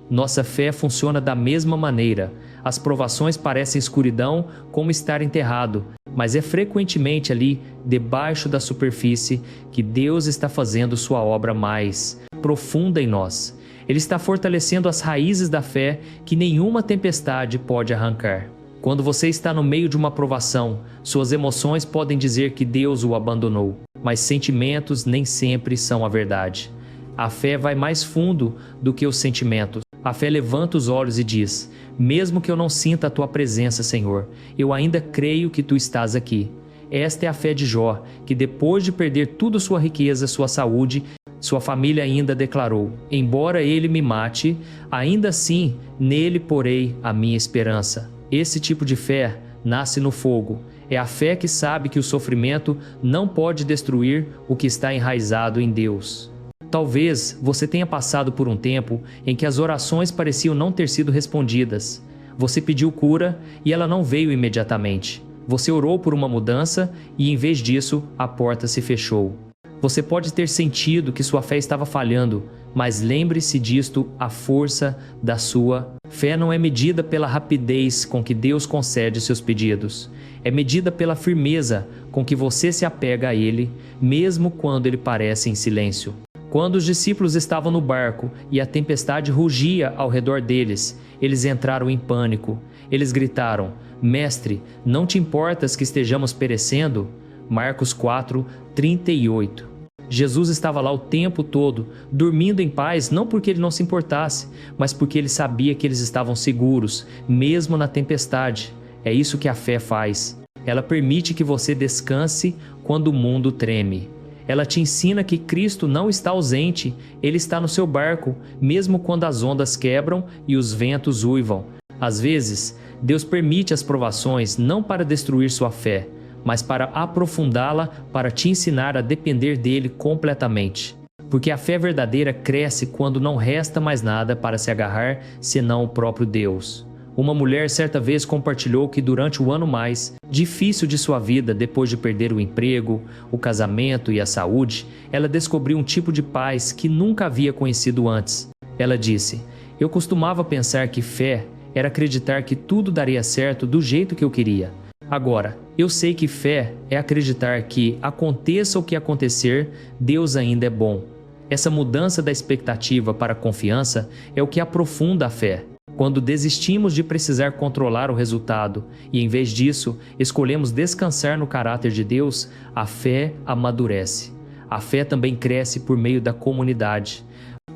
[SPEAKER 1] Nossa fé funciona da mesma maneira. As provações parecem escuridão como estar enterrado, mas é frequentemente ali, debaixo da superfície, que Deus está fazendo sua obra mais profunda em nós. Ele está fortalecendo as raízes da fé que nenhuma tempestade pode arrancar. Quando você está no meio de uma provação, suas emoções podem dizer que Deus o abandonou, mas sentimentos nem sempre são a verdade. A fé vai mais fundo do que os sentimentos. A fé levanta os olhos e diz, mesmo que eu não sinta a tua presença, Senhor, eu ainda creio que tu estás aqui. Esta é a fé de Jó, que depois de perder toda sua riqueza, sua saúde, sua família ainda declarou, embora ele me mate, ainda assim nele porei a minha esperança. Esse tipo de fé nasce no fogo. É a fé que sabe que o sofrimento não pode destruir o que está enraizado em Deus. Talvez você tenha passado por um tempo em que as orações pareciam não ter sido respondidas. Você pediu cura e ela não veio imediatamente. Você orou por uma mudança e, em vez disso, a porta se fechou. Você pode ter sentido que sua fé estava falhando, mas lembre-se disto: a força da sua fé não é medida pela rapidez com que Deus concede seus pedidos. É medida pela firmeza com que você se apega a Ele, mesmo quando Ele parece em silêncio. Quando os discípulos estavam no barco e a tempestade rugia ao redor deles, eles entraram em pânico. Eles gritaram: Mestre, não te importas que estejamos perecendo? Marcos 4, 38. Jesus estava lá o tempo todo, dormindo em paz, não porque ele não se importasse, mas porque ele sabia que eles estavam seguros, mesmo na tempestade. É isso que a fé faz. Ela permite que você descanse quando o mundo treme. Ela te ensina que Cristo não está ausente, Ele está no seu barco, mesmo quando as ondas quebram e os ventos uivam. Às vezes, Deus permite as provações não para destruir sua fé, mas para aprofundá-la, para te ensinar a depender dele completamente. Porque a fé verdadeira cresce quando não resta mais nada para se agarrar senão o próprio Deus. Uma mulher certa vez compartilhou que durante o ano mais difícil de sua vida, depois de perder o emprego, o casamento e a saúde, ela descobriu um tipo de paz que nunca havia conhecido antes. Ela disse: Eu costumava pensar que fé era acreditar que tudo daria certo do jeito que eu queria. Agora, eu sei que fé é acreditar que, aconteça o que acontecer, Deus ainda é bom. Essa mudança da expectativa para a confiança é o que aprofunda a fé. Quando desistimos de precisar controlar o resultado e, em vez disso, escolhemos descansar no caráter de Deus, a fé amadurece. A fé também cresce por meio da comunidade.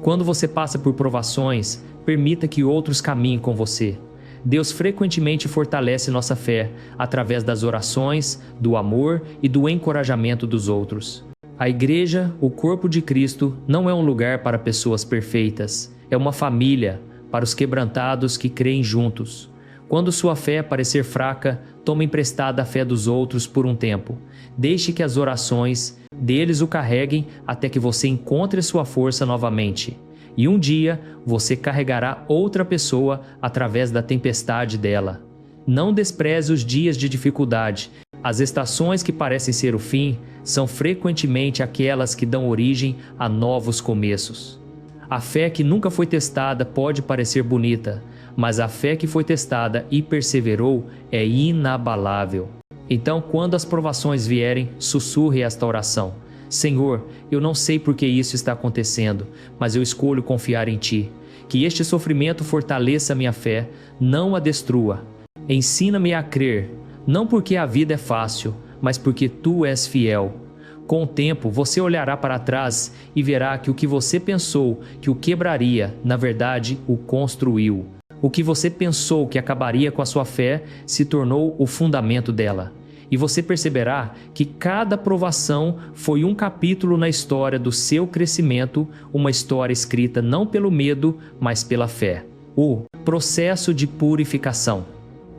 [SPEAKER 1] Quando você passa por provações, permita que outros caminhem com você. Deus frequentemente fortalece nossa fé através das orações, do amor e do encorajamento dos outros. A igreja, o corpo de Cristo, não é um lugar para pessoas perfeitas. É uma família para os quebrantados que creem juntos. Quando sua fé parecer fraca, tome emprestada a fé dos outros por um tempo. Deixe que as orações deles o carreguem até que você encontre sua força novamente. E um dia você carregará outra pessoa através da tempestade dela. Não despreze os dias de dificuldade. As estações que parecem ser o fim são frequentemente aquelas que dão origem a novos começos. A fé que nunca foi testada pode parecer bonita, mas a fé que foi testada e perseverou é inabalável. Então, quando as provações vierem, sussurre esta oração: Senhor, eu não sei por que isso está acontecendo, mas eu escolho confiar em Ti. Que este sofrimento fortaleça minha fé, não a destrua. Ensina-me a crer, não porque a vida é fácil, mas porque Tu és fiel. Com o tempo, você olhará para trás e verá que o que você pensou que o quebraria, na verdade, o construiu. O que você pensou que acabaria com a sua fé se tornou o fundamento dela. E você perceberá que cada provação foi um capítulo na história do seu crescimento, uma história escrita não pelo medo, mas pela fé. O processo de purificação.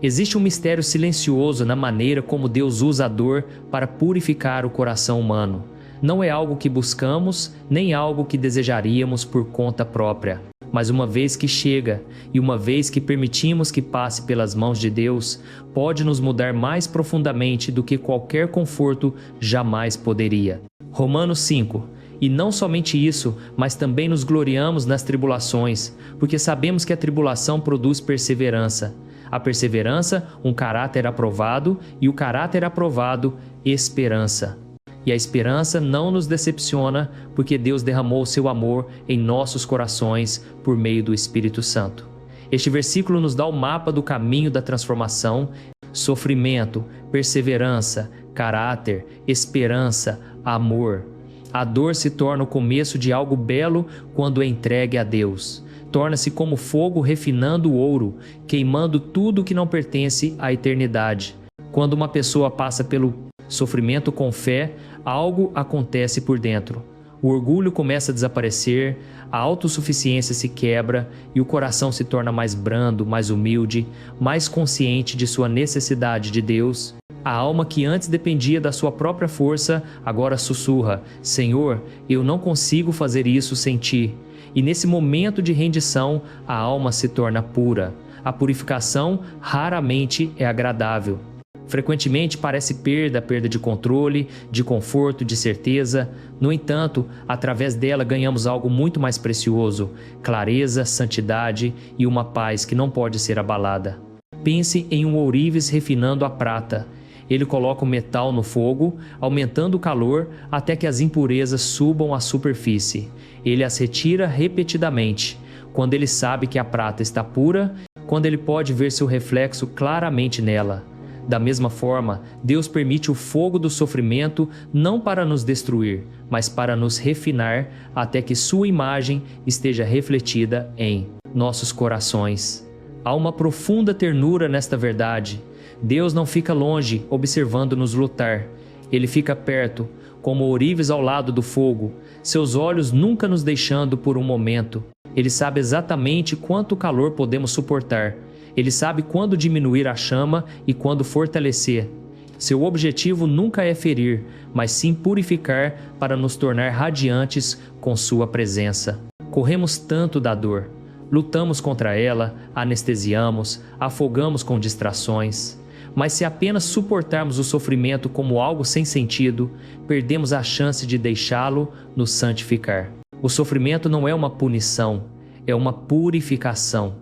[SPEAKER 1] Existe um mistério silencioso na maneira como Deus usa a dor para purificar o coração humano. Não é algo que buscamos, nem algo que desejaríamos por conta própria. Mas uma vez que chega, e uma vez que permitimos que passe pelas mãos de Deus, pode nos mudar mais profundamente do que qualquer conforto jamais poderia. Romanos 5. E não somente isso, mas também nos gloriamos nas tribulações, porque sabemos que a tribulação produz perseverança. A perseverança, um caráter aprovado, e o caráter aprovado, esperança. E a esperança não nos decepciona, porque Deus derramou o seu amor em nossos corações por meio do Espírito Santo. Este versículo nos dá o mapa do caminho da transformação: sofrimento, perseverança, caráter, esperança, amor. A dor se torna o começo de algo belo quando é entregue a Deus. Torna-se como fogo refinando o ouro, queimando tudo que não pertence à eternidade. Quando uma pessoa passa pelo sofrimento com fé, algo acontece por dentro. O orgulho começa a desaparecer, a autossuficiência se quebra e o coração se torna mais brando, mais humilde, mais consciente de sua necessidade de Deus. A alma que antes dependia da sua própria força, agora sussurra: Senhor, eu não consigo fazer isso sem ti. E nesse momento de rendição, a alma se torna pura. A purificação raramente é agradável. Frequentemente parece perda de controle, de conforto, de certeza. No entanto, através dela ganhamos algo muito mais precioso: clareza, santidade e uma paz que não pode ser abalada. Pense em um ourives refinando a prata. Ele coloca o metal no fogo, aumentando o calor até que as impurezas subam à superfície. Ele as retira repetidamente. Quando ele sabe que a prata está pura, quando ele pode ver seu reflexo claramente nela. Da mesma forma, Deus permite o fogo do sofrimento não para nos destruir, mas para nos refinar até que sua imagem esteja refletida em nossos corações. Há uma profunda ternura nesta verdade. Deus não fica longe observando-nos lutar. Ele fica perto, como ourives ao lado do fogo, seus olhos nunca nos deixando por um momento. Ele sabe exatamente quanto calor podemos suportar. Ele sabe quando diminuir a chama e quando fortalecer. Seu objetivo nunca é ferir, mas sim purificar para nos tornar radiantes com sua presença. Corremos tanto da dor. Lutamos contra ela, anestesiamos, afogamos com distrações. Mas se apenas suportarmos o sofrimento como algo sem sentido, perdemos a chance de deixá-lo nos santificar. O sofrimento não é uma punição, é uma purificação.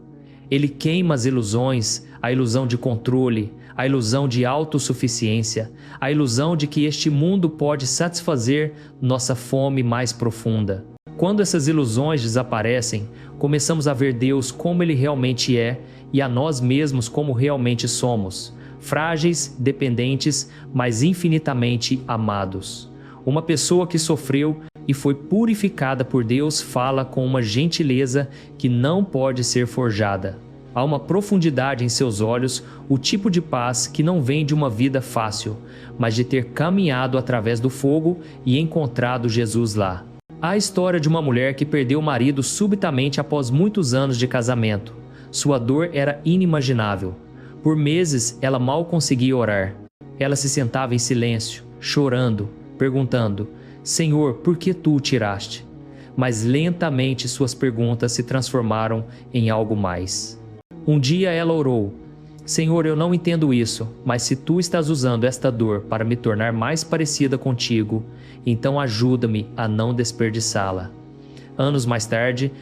[SPEAKER 1] Ele queima as ilusões, a ilusão de controle, a ilusão de autossuficiência, a ilusão de que este mundo pode satisfazer nossa fome mais profunda. Quando essas ilusões desaparecem, começamos a ver Deus como Ele realmente é e a nós mesmos como realmente somos, frágeis, dependentes, mas infinitamente amados. Uma pessoa que sofreu e foi purificada por Deus fala com uma gentileza que não pode ser forjada. Há uma profundidade em seus olhos, o tipo de paz que não vem de uma vida fácil, mas de ter caminhado através do fogo e encontrado Jesus lá. Há a história de uma mulher que perdeu o marido subitamente após muitos anos de casamento. Sua dor era inimaginável. Por meses, ela mal conseguia orar. Ela se sentava em silêncio, chorando, perguntando: Senhor, por que tu o tiraste? Mas lentamente suas perguntas se transformaram em algo mais. Um dia ela orou: Senhor, eu não entendo isso, mas se tu estás usando esta dor para me tornar mais parecida contigo, então ajuda-me a não desperdiçá-la. Anos mais tarde,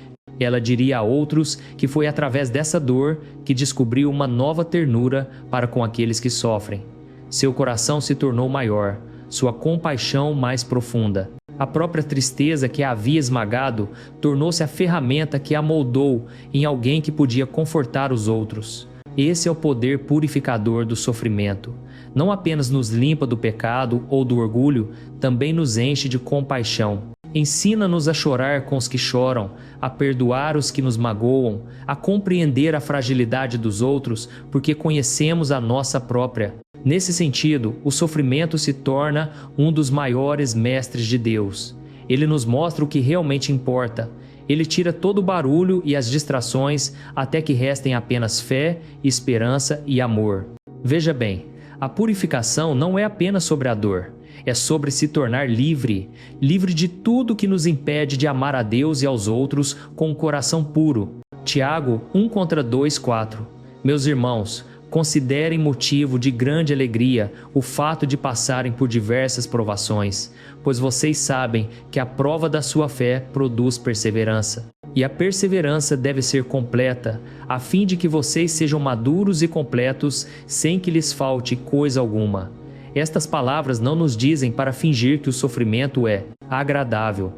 [SPEAKER 1] ela diria a outros que foi através dessa dor que descobriu uma nova ternura para com aqueles que sofrem. Seu coração se tornou maior, sua compaixão mais profunda. A própria tristeza que a havia esmagado tornou-se a ferramenta que a moldou em alguém que podia confortar os outros. Esse é o poder purificador do sofrimento. Não apenas nos limpa do pecado ou do orgulho, também nos enche de compaixão. Ensina-nos a chorar com os que choram, a perdoar os que nos magoam, a compreender a fragilidade dos outros, porque conhecemos a nossa própria. Nesse sentido, o sofrimento se torna um dos maiores mestres de Deus. Ele nos mostra o que realmente importa. Ele tira todo o barulho e as distrações até que restem apenas fé, esperança e amor. Veja bem, a purificação não é apenas sobre a dor. É sobre se tornar livre, livre de tudo que nos impede de amar a Deus e aos outros com um coração puro. Tiago 1:2-4. Meus irmãos, considerem motivo de grande alegria o fato de passarem por diversas provações, pois vocês sabem que a prova da sua fé produz perseverança. E a perseverança deve ser completa, a fim de que vocês sejam maduros e completos, sem que lhes falte coisa alguma. Estas palavras não nos dizem para fingir que o sofrimento é agradável.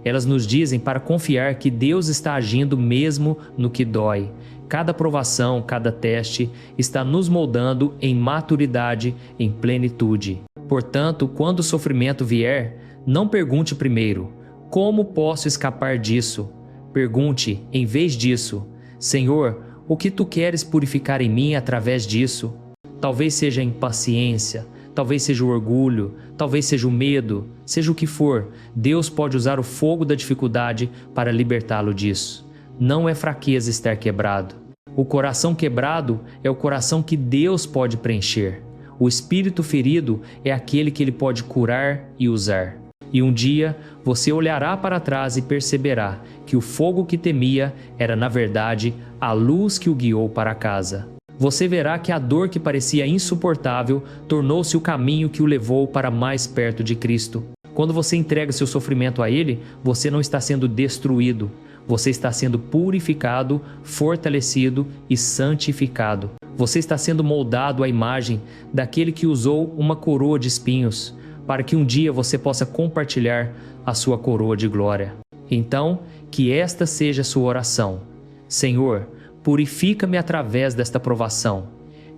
[SPEAKER 1] Elas nos dizem para confiar que Deus está agindo mesmo no que dói. Cada provação, cada teste está nos moldando em maturidade, em plenitude. Portanto, quando o sofrimento vier, não pergunte primeiro: como posso escapar disso? Pergunte, em vez disso: Senhor, o que tu queres purificar em mim através disso? Talvez seja a impaciência, talvez seja o orgulho, talvez seja o medo, seja o que for, Deus pode usar o fogo da dificuldade para libertá-lo disso. Não é fraqueza estar quebrado. O coração quebrado é o coração que Deus pode preencher. O espírito ferido é aquele que ele pode curar e usar. E um dia você olhará para trás e perceberá que o fogo que temia era, na verdade, a luz que o guiou para casa. Você verá que a dor que parecia insuportável tornou-se o caminho que o levou para mais perto de Cristo. Quando você entrega seu sofrimento a Ele, você não está sendo destruído. Você está sendo purificado, fortalecido e santificado. Você está sendo moldado à imagem daquele que usou uma coroa de espinhos, para que um dia você possa compartilhar a sua coroa de glória. Então, que esta seja a sua oração. Senhor, purifica-me através desta provação.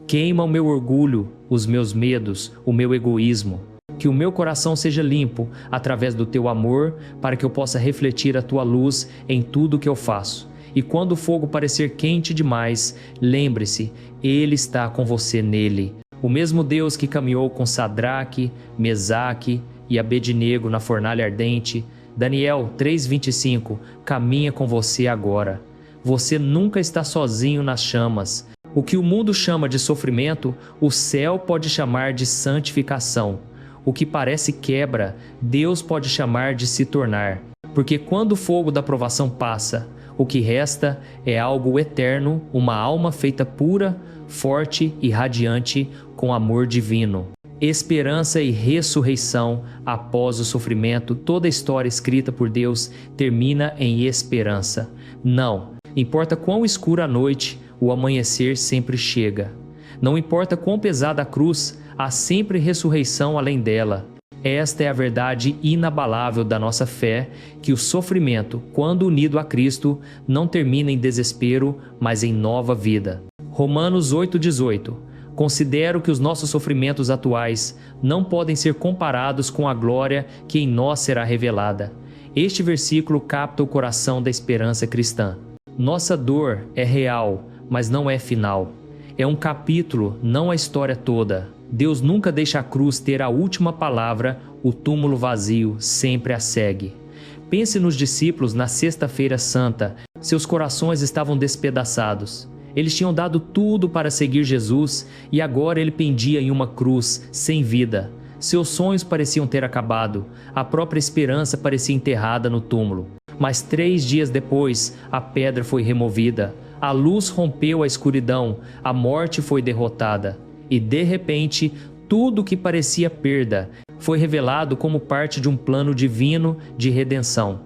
[SPEAKER 1] Queima o meu orgulho, os meus medos, o meu egoísmo. Que o meu coração seja limpo através do teu amor, para que eu possa refletir a tua luz em tudo o que eu faço. E quando o fogo parecer quente demais, lembre-se, Ele está com você nele. O mesmo Deus que caminhou com Sadraque, Mesaque e Abednego na fornalha ardente, Daniel 3:25, caminha com você agora. Você nunca está sozinho nas chamas. O que o mundo chama de sofrimento, o céu pode chamar de santificação. O que parece quebra, Deus pode chamar de se tornar. Porque quando o fogo da provação passa, o que resta é algo eterno, uma alma feita pura, forte e radiante com amor divino. Esperança e ressurreição após o sofrimento. Toda a história escrita por Deus termina em esperança. Não importa quão escura a noite, o amanhecer sempre chega. Não importa quão pesada a cruz, há sempre ressurreição além dela. Esta é a verdade inabalável da nossa fé, que o sofrimento, quando unido a Cristo, não termina em desespero, mas em nova vida. Romanos 8:18. Considero que os nossos sofrimentos atuais não podem ser comparados com a glória que em nós será revelada. Este versículo capta o coração da esperança cristã. Nossa dor é real, mas não é final. É um capítulo, não a história toda. Deus nunca deixa a cruz ter a última palavra, o túmulo vazio sempre a segue. Pense nos discípulos na Sexta-feira Santa. Seus corações estavam despedaçados. Eles tinham dado tudo para seguir Jesus e agora ele pendia em uma cruz, sem vida. Seus sonhos pareciam ter acabado. A própria esperança parecia enterrada no túmulo. Mas 3 dias depois, a pedra foi removida. A luz rompeu a escuridão. A morte foi derrotada. E de repente, tudo que parecia perda foi revelado como parte de um plano divino de redenção.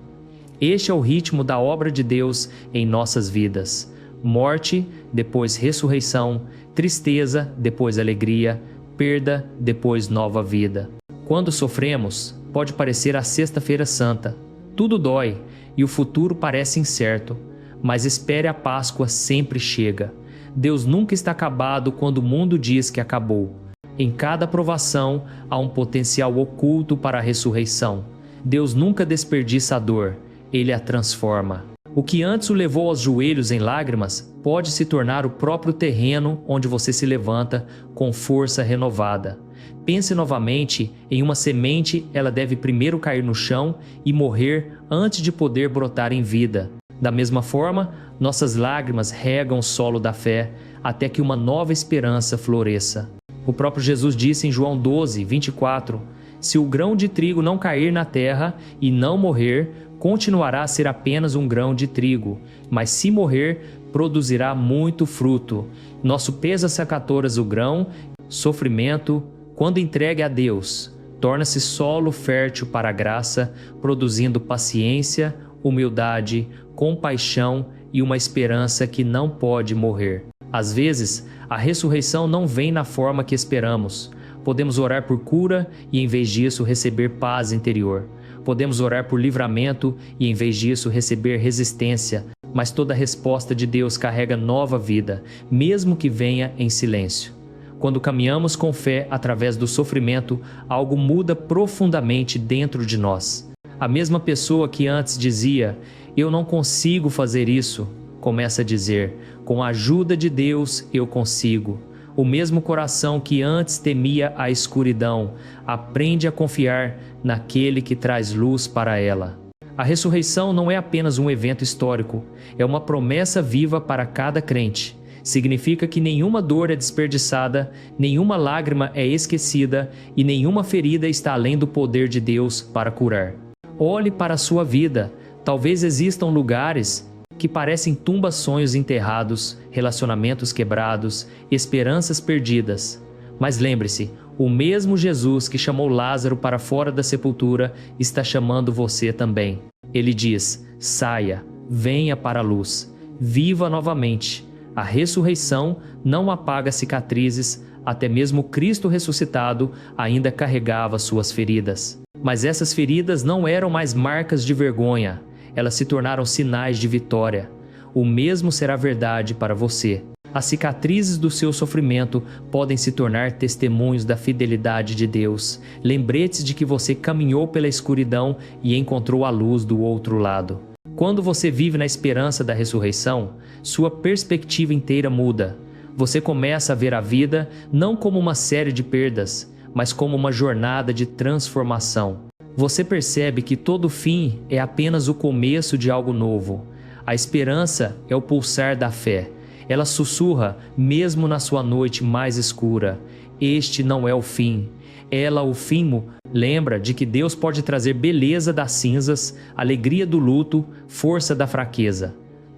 [SPEAKER 1] Este é o ritmo da obra de Deus em nossas vidas. Morte, depois ressurreição, tristeza, depois alegria, perda, depois nova vida. Quando sofremos, pode parecer a Sexta-feira Santa. Tudo dói e o futuro parece incerto, mas espere, a Páscoa sempre chega. Deus nunca está acabado quando o mundo diz que acabou. Em cada provação há um potencial oculto para a ressurreição. Deus nunca desperdiça a dor, Ele a transforma. O que antes o levou aos joelhos em lágrimas pode se tornar o próprio terreno onde você se levanta com força renovada. Pense novamente em uma semente, ela deve primeiro cair no chão e morrer antes de poder brotar em vida. Da mesma forma, nossas lágrimas regam o solo da fé até que uma nova esperança floresça. O próprio Jesus disse em João 12:24, se o grão de trigo não cair na terra e não morrer, continuará a ser apenas um grão de trigo, mas se morrer, produzirá muito fruto. Nosso peso sacatoras o grão, sofrimento, quando entregue a Deus, torna-se solo fértil para a graça, produzindo paciência, humildade, compaixão e uma esperança que não pode morrer. Às vezes, a ressurreição não vem na forma que esperamos. Podemos orar por cura e, em vez disso, receber paz interior. Podemos orar por livramento e, em vez disso, receber resistência. Mas toda resposta de Deus carrega nova vida, mesmo que venha em silêncio. Quando caminhamos com fé através do sofrimento, algo muda profundamente dentro de nós. A mesma pessoa que antes dizia, eu não consigo fazer isso, começa a dizer, com a ajuda de Deus eu consigo. O mesmo coração que antes temia a escuridão, aprende a confiar naquele que traz luz para ela. A ressurreição não é apenas um evento histórico, é uma promessa viva para cada crente. Significa que nenhuma dor é desperdiçada, nenhuma lágrima é esquecida e nenhuma ferida está além do poder de Deus para curar. Olhe para a sua vida. Talvez existam lugares que parecem tumbas-sonhos enterrados, relacionamentos quebrados, esperanças perdidas. Mas lembre-se, o mesmo Jesus que chamou Lázaro para fora da sepultura está chamando você também. Ele diz: saia, venha para a luz, viva novamente. A ressurreição não apaga cicatrizes, até mesmo Cristo ressuscitado ainda carregava suas feridas. Mas essas feridas não eram mais marcas de vergonha, elas se tornaram sinais de vitória. O mesmo será verdade para você. As cicatrizes do seu sofrimento podem se tornar testemunhos da fidelidade de Deus, lembretes de que você caminhou pela escuridão e encontrou a luz do outro lado. Quando você vive na esperança da ressurreição, sua perspectiva inteira muda. Você começa a ver a vida não como uma série de perdas, mas como uma jornada de transformação. Você percebe que todo fim é apenas o começo de algo novo. A esperança é o pulsar da fé. Ela sussurra mesmo na sua noite mais escura: este não é o fim. Ela, o fim, lembra de que Deus pode trazer beleza das cinzas, alegria do luto, força da fraqueza.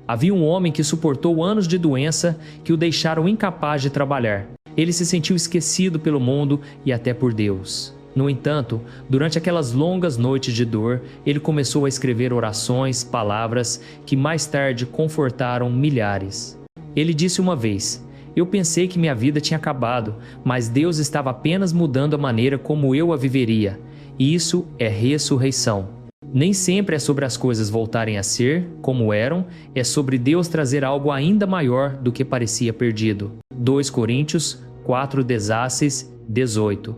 [SPEAKER 1] Havia um homem que suportou anos de doença que o deixaram incapaz de trabalhar. Ele se sentiu esquecido pelo mundo e até por Deus. No entanto, durante aquelas longas noites de dor, ele começou a escrever orações, palavras que mais tarde confortaram milhares. Ele disse uma vez: eu pensei que minha vida tinha acabado, mas Deus estava apenas mudando a maneira como eu a viveria. Isso é ressurreição. Nem sempre é sobre as coisas voltarem a ser como eram, é sobre Deus trazer algo ainda maior do que parecia perdido. 2 Coríntios 4:16-18.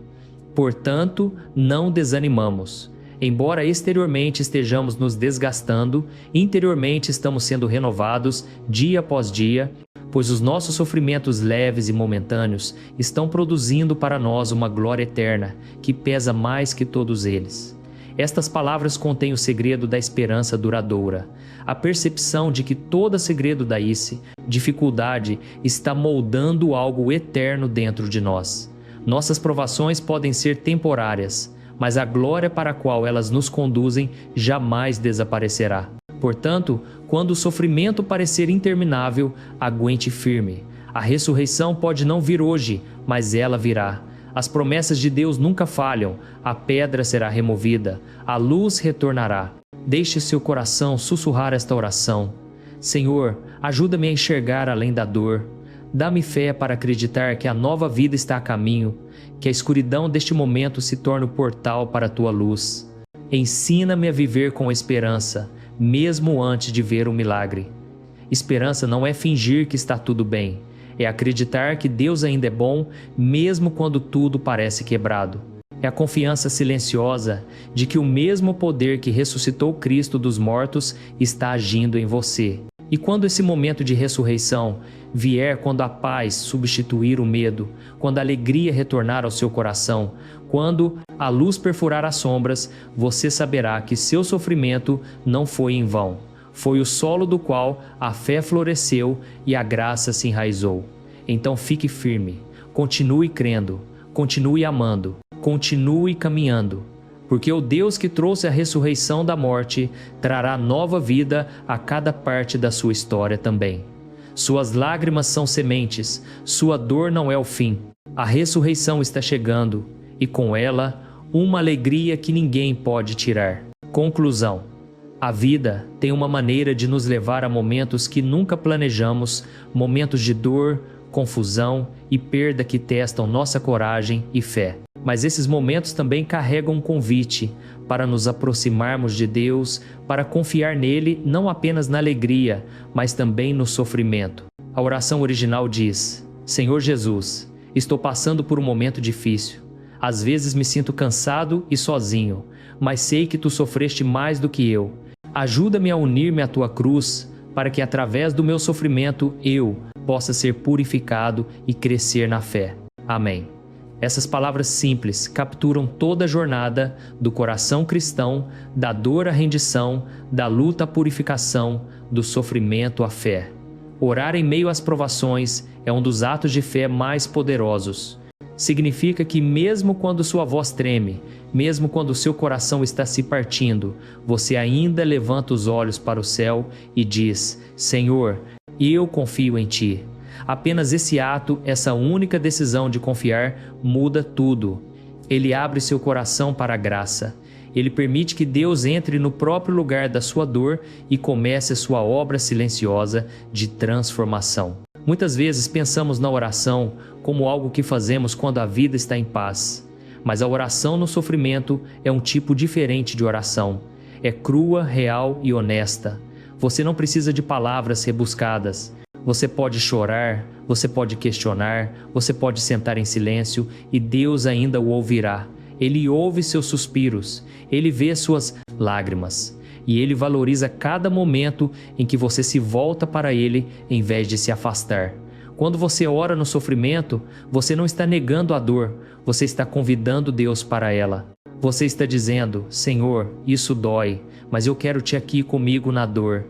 [SPEAKER 1] Portanto, não desanimamos. Embora exteriormente estejamos nos desgastando, interiormente estamos sendo renovados dia após dia, pois os nossos sofrimentos leves e momentâneos estão produzindo para nós uma glória eterna que pesa mais que todos eles. Estas palavras contêm o segredo da esperança duradoura, a percepção de que todo segredo da dificuldade está moldando algo eterno dentro de nós. Nossas provações podem ser temporárias, mas a glória para a qual elas nos conduzem jamais desaparecerá. Portanto, quando o sofrimento parecer interminável, aguente firme. A ressurreição pode não vir hoje, mas ela virá. As promessas de Deus nunca falham, a pedra será removida, a luz retornará. Deixe seu coração sussurrar esta oração: Senhor, ajuda-me a enxergar além da dor. Dá-me fé para acreditar que a nova vida está a caminho, que a escuridão deste momento se torne o portal para a tua luz. Ensina-me a viver com esperança, mesmo antes de ver o milagre. Esperança não é fingir que está tudo bem, é acreditar que Deus ainda é bom, mesmo quando tudo parece quebrado. É a confiança silenciosa de que o mesmo poder que ressuscitou Cristo dos mortos está agindo em você. E quando esse momento de ressurreição vier, quando a paz substituir o medo, quando a alegria retornar ao seu coração, quando a luz perfurar as sombras, você saberá que seu sofrimento não foi em vão. Foi o solo do qual a fé floresceu e a graça se enraizou. Então fique firme, continue crendo, continue amando, continue caminhando. Porque o Deus que trouxe a ressurreição da morte trará nova vida a cada parte da sua história também. Suas lágrimas são sementes, sua dor não é o fim. A ressurreição está chegando e com ela uma alegria que ninguém pode tirar. Conclusão: a vida tem uma maneira de nos levar a momentos que nunca planejamos, momentos de dor, confusão e perda que testam nossa coragem e fé. Mas esses momentos também carregam um convite para nos aproximarmos de Deus, para confiar nele não apenas na alegria, mas também no sofrimento. A oração original diz: Senhor Jesus, estou passando por um momento difícil. Às vezes me sinto cansado e sozinho, mas sei que tu sofreste mais do que eu. Ajuda-me a unir-me à tua cruz, para que através do meu sofrimento eu possa ser purificado e crescer na fé. Amém. Essas palavras simples capturam toda a jornada do coração cristão, da dor à rendição, da luta à purificação, do sofrimento à fé. Orar em meio às provações é um dos atos de fé mais poderosos. Significa que mesmo quando sua voz treme, mesmo quando seu coração está se partindo, você ainda levanta os olhos para o céu e diz: Senhor, eu confio em Ti. Apenas esse ato, essa única decisão de confiar, muda tudo. Ele abre seu coração para a graça. Ele permite que Deus entre no próprio lugar da sua dor e comece a sua obra silenciosa de transformação. Muitas vezes pensamos na oração como algo que fazemos quando a vida está em paz. Mas a oração no sofrimento é um tipo diferente de oração. É crua, real e honesta. Você não precisa de palavras rebuscadas. Você pode chorar, você pode questionar, você pode sentar em silêncio e Deus ainda o ouvirá. Ele ouve seus suspiros, Ele vê suas lágrimas e Ele valoriza cada momento em que você se volta para Ele em vez de se afastar. Quando você ora no sofrimento, você não está negando a dor, você está convidando Deus para ela. Você está dizendo: Senhor, isso dói, mas eu quero Te aqui comigo na dor.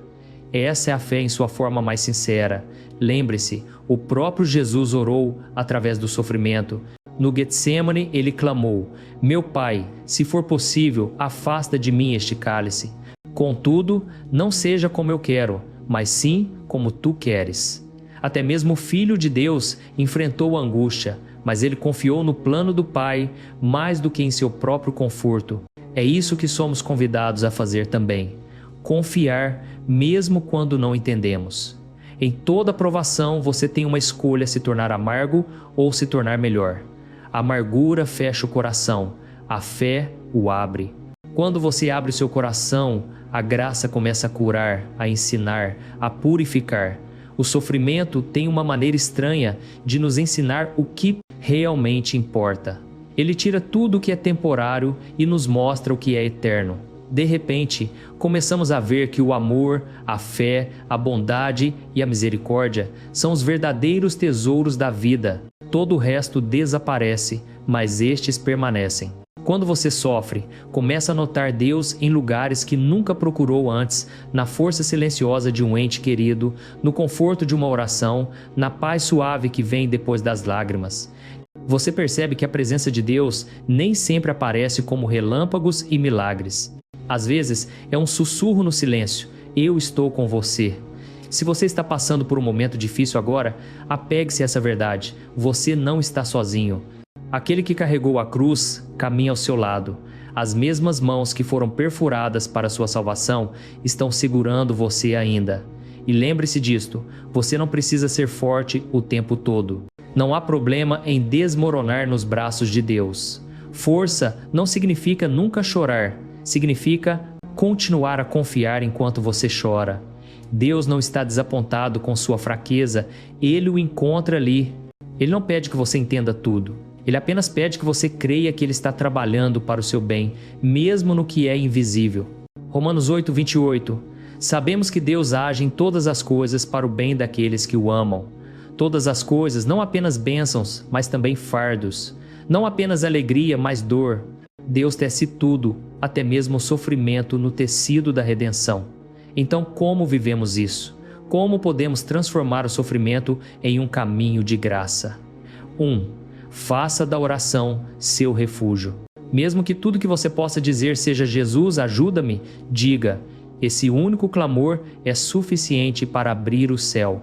[SPEAKER 1] Essa é a fé em sua forma mais sincera. Lembre-se, o próprio Jesus orou através do sofrimento. No Getsêmani, ele clamou: Meu Pai, se for possível, afasta de mim este cálice. Contudo, não seja como eu quero, mas sim como Tu queres. Até mesmo o Filho de Deus enfrentou a angústia, mas ele confiou no plano do Pai mais do que em seu próprio conforto. É isso que somos convidados a fazer também. Confiar mesmo quando não entendemos. Em toda provação você tem uma escolha: se tornar amargo ou se tornar melhor. A amargura fecha o coração, a fé o abre. Quando você abre o seu coração, a graça começa a curar, a ensinar, a purificar. O sofrimento tem uma maneira estranha de nos ensinar o que realmente importa. Ele tira tudo o que é temporário e nos mostra o que é eterno. De repente, começamos a ver que o amor, a fé, a bondade e a misericórdia são os verdadeiros tesouros da vida. Todo o resto desaparece, mas estes permanecem. Quando você sofre, começa a notar Deus em lugares que nunca procurou antes, na força silenciosa de um ente querido, no conforto de uma oração, na paz suave que vem depois das lágrimas. Você percebe que a presença de Deus nem sempre aparece como relâmpagos e milagres. Às vezes, é um sussurro no silêncio: eu estou com você. Se você está passando por um momento difícil agora, apegue-se a essa verdade: você não está sozinho. Aquele que carregou a cruz caminha ao seu lado. As mesmas mãos que foram perfuradas para sua salvação estão segurando você ainda. E lembre-se disto: você não precisa ser forte o tempo todo. Não há problema em desmoronar nos braços de Deus. Força não significa nunca chorar. Significa continuar a confiar enquanto você chora. Deus não está desapontado com sua fraqueza, Ele o encontra ali. Ele não pede que você entenda tudo. Ele apenas pede que você creia que Ele está trabalhando para o seu bem, mesmo no que é invisível. Romanos 8:28. Sabemos que Deus age em todas as coisas para o bem daqueles que o amam. Todas as coisas, não apenas bênçãos, mas também fardos. Não apenas alegria, mas dor. Deus tece tudo, até mesmo o sofrimento, no tecido da redenção. Então, como vivemos isso? Como podemos transformar o sofrimento em um caminho de graça? 1. Faça da oração seu refúgio. Mesmo que tudo que você possa dizer seja: Jesus, ajuda-me, diga: esse único clamor é suficiente para abrir o céu.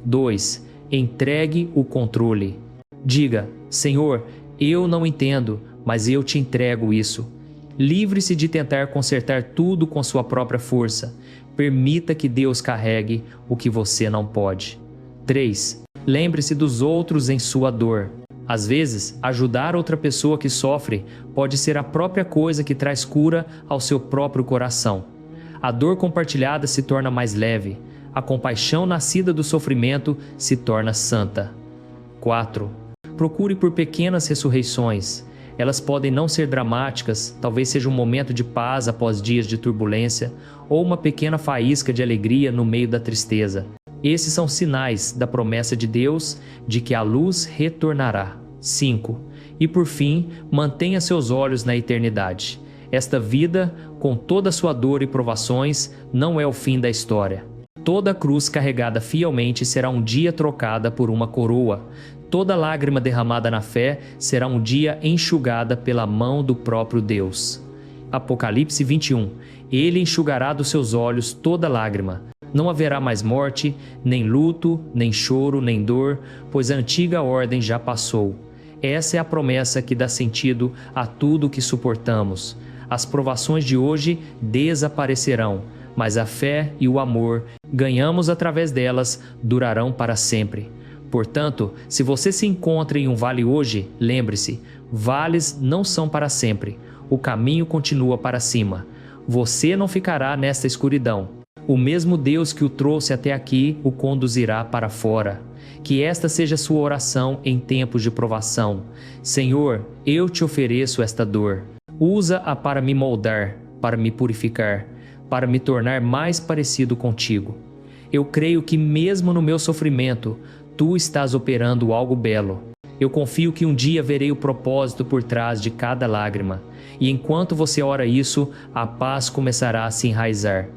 [SPEAKER 1] 2. Entregue o controle. Diga: Senhor, eu não entendo, mas eu te entrego isso. Livre-se de tentar consertar tudo com sua própria força. Permita que Deus carregue o que você não pode. 3. Lembre-se dos outros em sua dor. Às vezes, ajudar outra pessoa que sofre pode ser a própria coisa que traz cura ao seu próprio coração. A dor compartilhada se torna mais leve. A compaixão nascida do sofrimento se torna santa. 4. Procure por pequenas ressurreições. Elas podem não ser dramáticas, talvez seja um momento de paz após dias de turbulência, ou uma pequena faísca de alegria no meio da tristeza. Esses são sinais da promessa de Deus de que a luz retornará. 5. E por fim, mantenha seus olhos na eternidade. Esta vida, com toda a sua dor e provações, não é o fim da história. Toda cruz carregada fielmente será um dia trocada por uma coroa. Toda lágrima derramada na fé será um dia enxugada pela mão do próprio Deus. Apocalipse 21. Ele enxugará dos seus olhos toda lágrima. Não haverá mais morte, nem luto, nem choro, nem dor, pois a antiga ordem já passou. Essa é a promessa que dá sentido a tudo o que suportamos. As provações de hoje desaparecerão, mas a fé e o amor, ganhamos através delas, durarão para sempre. Portanto, se você se encontra em um vale hoje, lembre-se, vales não são para sempre. O caminho continua para cima. Você não ficará nesta escuridão. O mesmo Deus que o trouxe até aqui o conduzirá para fora. Que esta seja sua oração em tempos de provação. Senhor, eu te ofereço esta dor. Usa-a para me moldar, para me purificar, para me tornar mais parecido contigo. Eu creio que mesmo no meu sofrimento, tu estás operando algo belo. Eu confio que um dia verei o propósito por trás de cada lágrima. E enquanto você ora isso, a paz começará a se enraizar.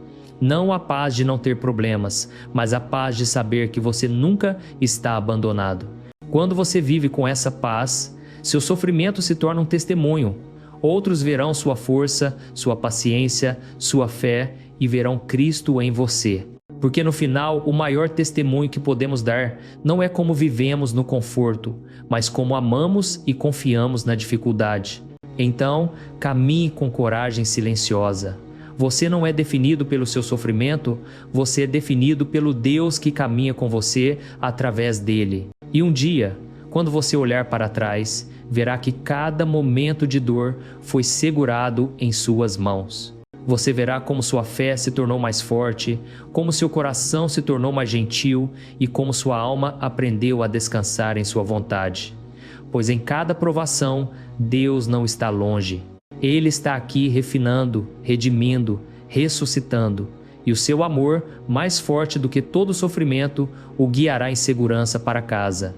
[SPEAKER 1] Não a paz de não ter problemas, mas a paz de saber que você nunca está abandonado. Quando você vive com essa paz, seu sofrimento se torna um testemunho. Outros verão sua força, sua paciência, sua fé e verão Cristo em você. Porque no final, o maior testemunho que podemos dar não é como vivemos no conforto, mas como amamos e confiamos na dificuldade. Então, caminhe com coragem silenciosa. Você não é definido pelo seu sofrimento, você é definido pelo Deus que caminha com você através dele. E um dia, quando você olhar para trás, verá que cada momento de dor foi segurado em suas mãos. Você verá como sua fé se tornou mais forte, como seu coração se tornou mais gentil e como sua alma aprendeu a descansar em sua vontade. Pois em cada provação, Deus não está longe. Ele está aqui refinando, redimindo, ressuscitando, e o seu amor, mais forte do que todo sofrimento, o guiará em segurança para casa.